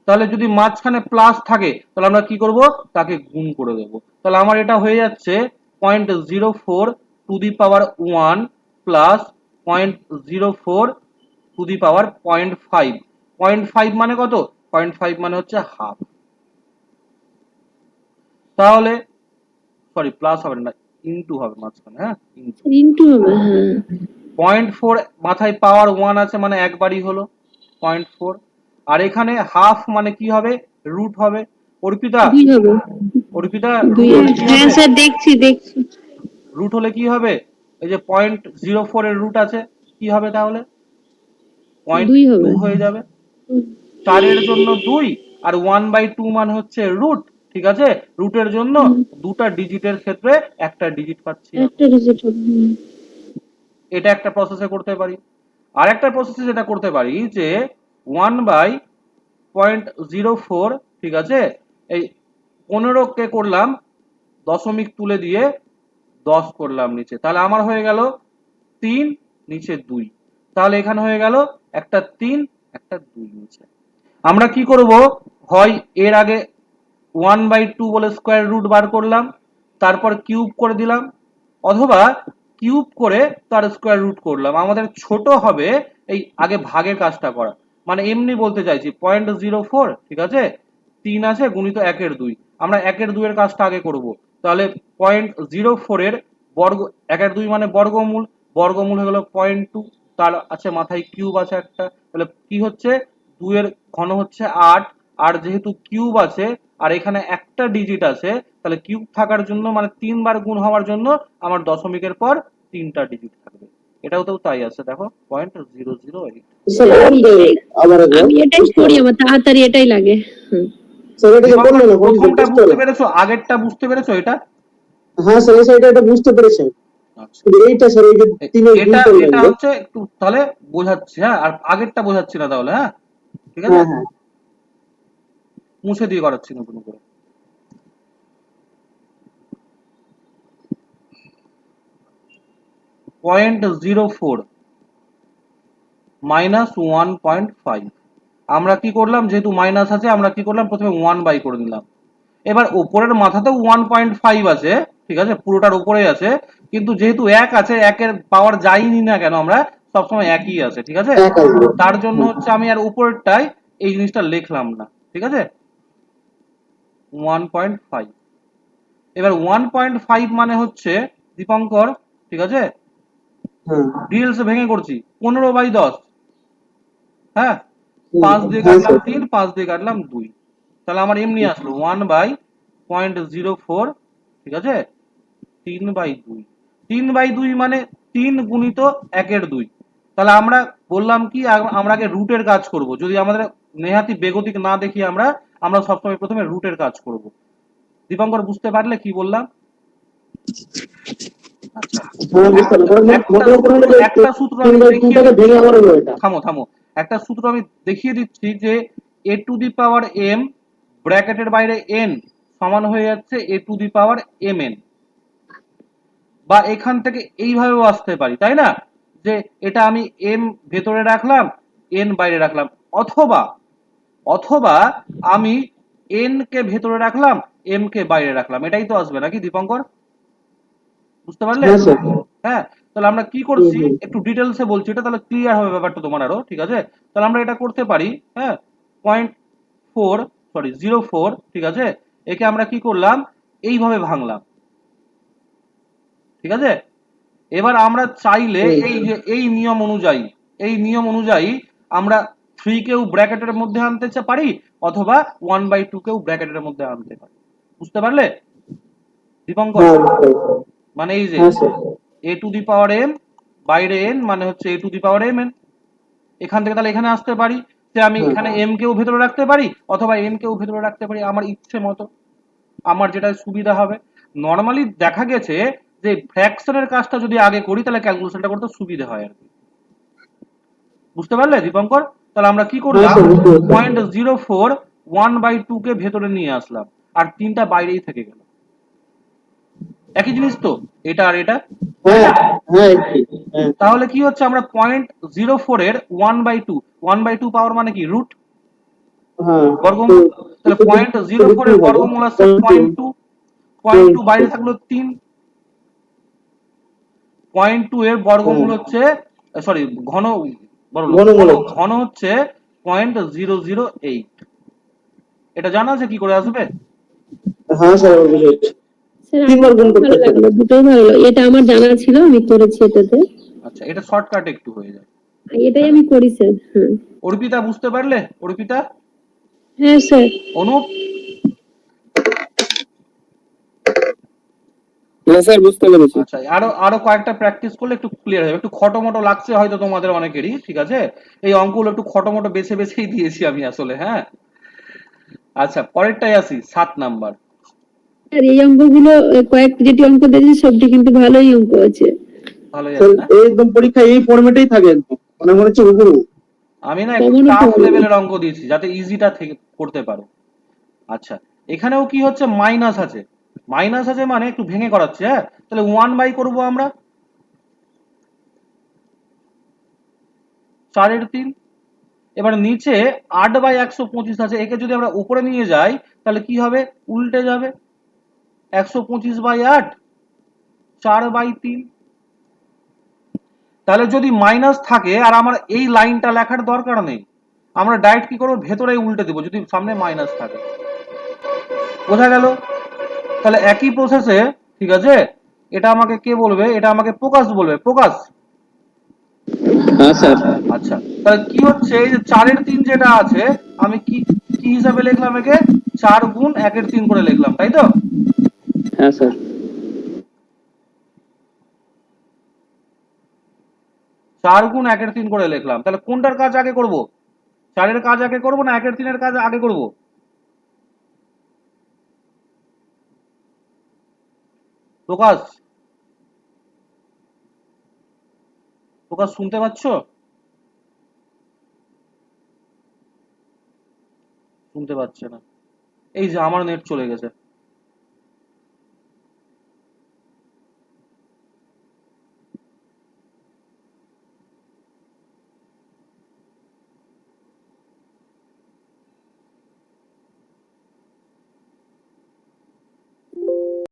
[SPEAKER 2] তাহলে যদি মাঝখানে প্লাস থাকে তাহলে আমরা কি করব, তাকে গুণ করে দেব। তাহলে আমার এটা হয়ে যাচ্ছে 0.04 to the power 1 plus 0.04 to the power 0.5। 0.5 মানে কত? 0.5 মানে হচ্ছে হাফ। তাহলে সরি, প্লাস হবে না, ইনটু হবে মাঝখানে, হ্যাঁ, ইনটু।
[SPEAKER 4] ইনটু হবে, হ্যাঁ
[SPEAKER 2] 0.4 মাথায় পাওয়ার 1 আছে মানে একবারই হলো 0.4, আর এখানে হাফ মানে কি হবে, রুট হবে। অর্পিতা,
[SPEAKER 4] 2 হবে,
[SPEAKER 2] অর্পিতা
[SPEAKER 4] 2
[SPEAKER 2] রুট হলে কি
[SPEAKER 1] হ্যাঁ
[SPEAKER 2] হবে?
[SPEAKER 1] স্যার, দেখছি দেখছি।
[SPEAKER 2] রুট হলে কি হবে? এই যে 0.04 এর রুট আছে, কি হবে তাহলে?
[SPEAKER 4] 2 হবে।
[SPEAKER 2] 0.2 হয়ে যাবে। 4 এর জন্য 2, আর 1/2 মানে হচ্ছে রুট, ঠিক আছে। রুটের জন্য দুটা ডিজিটের ক্ষেত্রে একটা ডিজিট পাচ্ছি।
[SPEAKER 4] একটা ডিজিট হবে।
[SPEAKER 2] এটা একটা প্রসেসে করতে পারি। আর একটা প্রসেসে যেটা করতে পারি যে 1/0.04, ঠিক আছে, এই 15 কে করলাম দশমিক তুলে দিয়ে 10 করলাম নিচে, তাহলে আমার হয়ে গেল 3 নিচে 2, তাহলে এখানে হয়ে গেল একটা 3 একটা 2 নিচে। আমরা কি করব, হয় এর আগে 1/2 বলে স্কোয়ার রুট বার করলাম, তারপর কিউব করে দিলাম, অথবা কিউব করে তার স্কোয়ার রুট করলাম। আমাদের ছোট হবে এই আগে ভাগের কাজটা করা, মানে এমনি বলতে চাইছি 0.04, ঠিক আছে, 3 আছে গুণিত 1/2, আমরা 1/2 এর কাজটা আগে করব। তাহলে 0.04 এর বর্গ, 1/2 মানে বর্গমূল, বর্গমূল হয়ে গেল 0.2, তার আছে মাথায় কিউব আছে একটা, তাহলে কি হচ্ছে 2 এর ঘন হচ্ছে 8, আর যেহেতু কিউব আছে আর এখানে একটা ডিজিট আছে, তাহলে কিউব থাকার জন্য মানে 3 বার গুণ হওয়ার জন্য আমার দশমিকের পর 3টা ডিজিট থাকবে। এটাও তো তাই আছে, দেখো 0.008।
[SPEAKER 5] স্যার বলতে আবার একবার
[SPEAKER 4] আমি এটাই করি, আমার তাড়াতাড়ি এটাই লাগে।
[SPEAKER 5] স্যার এটা যে বললেন না
[SPEAKER 2] প্রথমটা
[SPEAKER 5] বুঝতে
[SPEAKER 2] বুঝতে
[SPEAKER 5] পেরেছি।
[SPEAKER 2] পেরেছো, আগেরটা বুঝতে পেরেছো এটা?
[SPEAKER 5] হ্যাঁ স্যার, এই সাইডটা এটা বুঝতে পেরেছি।
[SPEAKER 2] আচ্ছা,
[SPEAKER 5] কিন্তু এইটা স্যার এই যে তিনের গুণ
[SPEAKER 2] এটা
[SPEAKER 5] করলেন
[SPEAKER 2] এটা
[SPEAKER 5] যে।
[SPEAKER 2] হচ্ছে একটু তাহলে বোঝাচ্ছি, হ্যাঁ, আর আগেরটা বোঝাচ্ছি না তাহলে, হ্যাঁ ঠিক আছে,
[SPEAKER 5] হ্যাঁ হ্যাঁ
[SPEAKER 2] মুছে দিয়ে করাচ্ছি নতুন করে। 0.04 মাইনাস 1.5, আমরা কি করলাম, যেহেতু মাইনাস আছে আমরা কি করলাম, প্রথমে 1/, করে দিলাম। এবার উপরের মাথাতেও 1.5 আছে, ঠিক আছে, পুরোটার উপরেই আছে, কিন্তু যেহেতু 1 আছে, 1 এর পাওয়ার যাইনি না কেন আমরা, সবসময় একই আছে, ঠিক আছে?
[SPEAKER 5] এক আসবে।
[SPEAKER 2] তার জন্য হচ্ছে আমি আর উপরেরটায় এই জিনিসটা লিখলাম না, ঠিক আছে? 1.5। এবার 1.5 মানে হচ্ছে দীপঙ্কর, ঠিক আছে,
[SPEAKER 5] হ্যাঁ
[SPEAKER 2] ডিটেলস ভেঙে করছি, 15/10। হ্যাঁ,
[SPEAKER 5] হুম,
[SPEAKER 2] 5 দিয়ে
[SPEAKER 5] হ্যাঁ
[SPEAKER 2] কাটলাম
[SPEAKER 5] স্যার
[SPEAKER 2] 3, 5 দিয়ে কাটলাম 2, তাহলে আমার এমনি আসলো 1/0.04, ঠিক আছে, 3/2। 3/2 মানে 3 গুণিত 1/2। তাহলে আমরা বললাম কি, আমরা আগে রুটের কাজ করব। যদি আমাদের নেহাতি বেগতিক না দেখি আমরা আমরা সবসময় প্রথমে রুটের কাজ করব। দীপঙ্কর বুঝতে পারলে কি বললাম? আচ্ছা,
[SPEAKER 5] হ্যাঁ বুঝতে পারলাম।
[SPEAKER 2] একটা একটা সূত্র আমি দেখিয়ে
[SPEAKER 5] 3/2টাকে ভেঙে
[SPEAKER 2] দিচ্ছি,
[SPEAKER 5] আবার হলো এটা।
[SPEAKER 2] থামো থামো, একটা সূত্র আমি দেখিয়ে দিচ্ছি যে a⁴m ব্র্যাকেটের বাইরে n সমান হয়ে যাচ্ছে a⁴mn, বা এখান থেকে এইভাবেও আসতে পারি, তাই না? যে এটা আমি m ভেতরে রাখলাম, n বাইরে রাখলাম, অথবা অথবা আমি n কে ভেতরে রাখলাম, m কে বাইরে রাখলাম, এটাই তো আসবে নাকি দীপঙ্কর? বুঝতে পারলে?
[SPEAKER 5] হ্যাঁ স্যার।
[SPEAKER 2] হ্যাঁ, তাহলে আমরা কি
[SPEAKER 5] হুম
[SPEAKER 2] করছি
[SPEAKER 5] হুম
[SPEAKER 2] একটু ডিটেলসে বলছি, এটা তাহলে ক্লিয়ার হবে ব্যাপারটা তোমার আরো, ঠিক আছে? তাহলে আমরা এটা করতে পারি, হ্যাঁ, 0.4, ঠিক আছে, একে আমরা কি করলাম, এইভাবে ভাঙলাম, ঠিক আছে? এবার আমরা চাইলে
[SPEAKER 5] হুম
[SPEAKER 2] এই যে এই নিয়ম অনুযায়ী আমরা 3 কেও ব্র্যাকেটের মধ্যে আনতে পারি, অথবা 1/2 কেও ব্র্যাকেটের মধ্যে আনতে পারি। বুঝতে পারলে দীপঙ্কর?
[SPEAKER 5] হ্যাঁ বুঝতে পারছি।
[SPEAKER 2] মানে এই যে
[SPEAKER 5] হ্যাঁ স্যার।
[SPEAKER 2] a⁴m বাইরে n মানে হচ্ছে a⁴mn, এখান থেকে তাহলে এখানে আসতে পারি, যে আমি
[SPEAKER 5] হ্যাঁ
[SPEAKER 2] এখানে m কেও ভেতরে রাখতে পারি, অথবা n কেও ভেতরে রাখতে পারি, আমার ইচ্ছে মতো, আমার যেটা সুবিধা হবে। নর্মালি দেখা গেছে যে ফ্র্যাকশনের কাজটা যদি আগে করি তাহলে ক্যালকুলেশনটা করতে সুবিধা হয় আর কি। বুঝতে পারলে দীপঙ্কর? তাহলে আমরা কি
[SPEAKER 5] হ্যাঁ
[SPEAKER 2] করলাম,
[SPEAKER 5] স্যার বুঝতে পারছি।
[SPEAKER 2] 0.04 1/2 কে ভেতরে নিয়ে আসলাম, আর 3টা বাইরেই থেকে গেল। একই জিনিস তো, এটা আর এটা, তাই
[SPEAKER 5] হ্যাঁ
[SPEAKER 2] না?
[SPEAKER 5] হ্যাঁ একই। হ্যাঁ
[SPEAKER 2] তাহলে কি হচ্ছে, আমরা 0.04 এর 1/2 পাওয়ার মানে কি, রুট,
[SPEAKER 5] হ্যাঁ তো
[SPEAKER 2] বর্গমূল। তাহলে
[SPEAKER 5] একটু
[SPEAKER 2] 0.04 এর
[SPEAKER 5] বেশি হবে।
[SPEAKER 2] বর্গমূল আসছে
[SPEAKER 5] 0.2
[SPEAKER 2] 0.2 বাইরে থাকলো 3, 0.2 এর বর্গমূল
[SPEAKER 5] হ্যাঁ
[SPEAKER 2] হচ্ছে, সরি ঘন, বড়লোক,
[SPEAKER 5] ঘনমূল
[SPEAKER 2] ঘন
[SPEAKER 5] হচ্ছে।
[SPEAKER 2] ঘন হচ্ছে 0.008। এটা জানা আছে কি করে আসবে?
[SPEAKER 5] হ্যাঁ স্যার আমার বুঝেছি।
[SPEAKER 4] স্যার আমার
[SPEAKER 5] 3 বার গুণ
[SPEAKER 4] এটাও
[SPEAKER 5] করতে
[SPEAKER 4] ভালো
[SPEAKER 5] হবে।
[SPEAKER 4] লাগলো, দুটোই ভালো লাগলো, এটা আমার জানা ছিল, আমি করেছি এটাতে।
[SPEAKER 2] আচ্ছা, এটা শর্টকাট একটু হয়ে যায়,
[SPEAKER 4] এটাই
[SPEAKER 2] তাই না?
[SPEAKER 4] আমি করি স্যার। হ্যাঁ
[SPEAKER 2] অর্পিতা বুঝতে পারলে? অর্পিতা,
[SPEAKER 4] হ্যাঁ স্যার।
[SPEAKER 2] অনুপ,
[SPEAKER 3] হ্যাঁ স্যার বুঝতে পেরেছি।
[SPEAKER 2] আচ্ছা, আরো আরো কয়েকটা প্র্যাকটিস করলে একটু ক্লিয়ার হবে। একটু খটোমটো লাগছে হয়তো তোমাদের অনেকেরই, ঠিক আছে, এই অঙ্কগুলো একটু খটোমটো বেছে বেছেই দিয়েছি আমি আসলে, হ্যাঁ। আচ্ছা, পরেরটাই আসি, 7 নাম্বার।
[SPEAKER 4] স্যার এই অঙ্কগুলো কয়েক যেটি অঙ্ক দিয়েছি সবটি কিন্তু ভালোই অঙ্ক আছে।
[SPEAKER 2] ভালোই
[SPEAKER 5] স্যার
[SPEAKER 2] আছে না?
[SPEAKER 5] এই একদম পরীক্ষায় এই ফরম্যাটেই থাকে একদম, মানে মনে হচ্ছে হুবহু।
[SPEAKER 2] আমি না একটু
[SPEAKER 4] কমনও
[SPEAKER 2] টাফ
[SPEAKER 4] পাওয়া যায়।
[SPEAKER 2] লেভেলের অঙ্ক দিয়েছি যাতে ইজিটা থেকে করতে পারো। আচ্ছা, এখানেও কি হচ্ছে, মাইনাস আছে, মাইনাস আছে মানে একটু ভেঙে করাচ্ছে, হ্যাঁ। তাহলে 1 করবো আমরা 4/3। এবার নিচে 8/125 আছে, একে যদি আমরা উপরে নিয়ে যাই তাহলে কি হবে, উল্টে যাবে, 125/8, 4/3। তাহলে যদি মাইনাস থাকে আর আমার এই লাইনটা লেখার দরকার নেই, আমরা ডাইরেক্ট কি করবো, ভেতরে উল্টে দেবো যদি সামনে মাইনাস থাকে। বোঝা গেল? তাহলে একই প্রসেসে, ঠিক আছে, এটা আমাকে কে বলবে, এটা আমাকে প্রকাশ বলবে, প্রকাশ।
[SPEAKER 3] হ্যাঁ স্যার।
[SPEAKER 2] আচ্ছা, তাহলে কি হচ্ছে, এই যে 4/3 যেটা আছে, আমি কি কি হিসাবে লিখলাম, একে 4 গুণ 1/3 করে লিখলাম, তাই তো?
[SPEAKER 3] হ্যাঁ স্যার।
[SPEAKER 2] 4 গুণ 1/3 করে লিখলাম, তাহলে কোনটার কাজ আগে করব, 4-এর কাজ আগে করব না 1/3 কাজ আগে করব? প্রকাশ, প্রকাশ শুনতে পাচ্ছ? শুনতে পাচ্ছে না, এই যে আমার নেট চলে গেছে।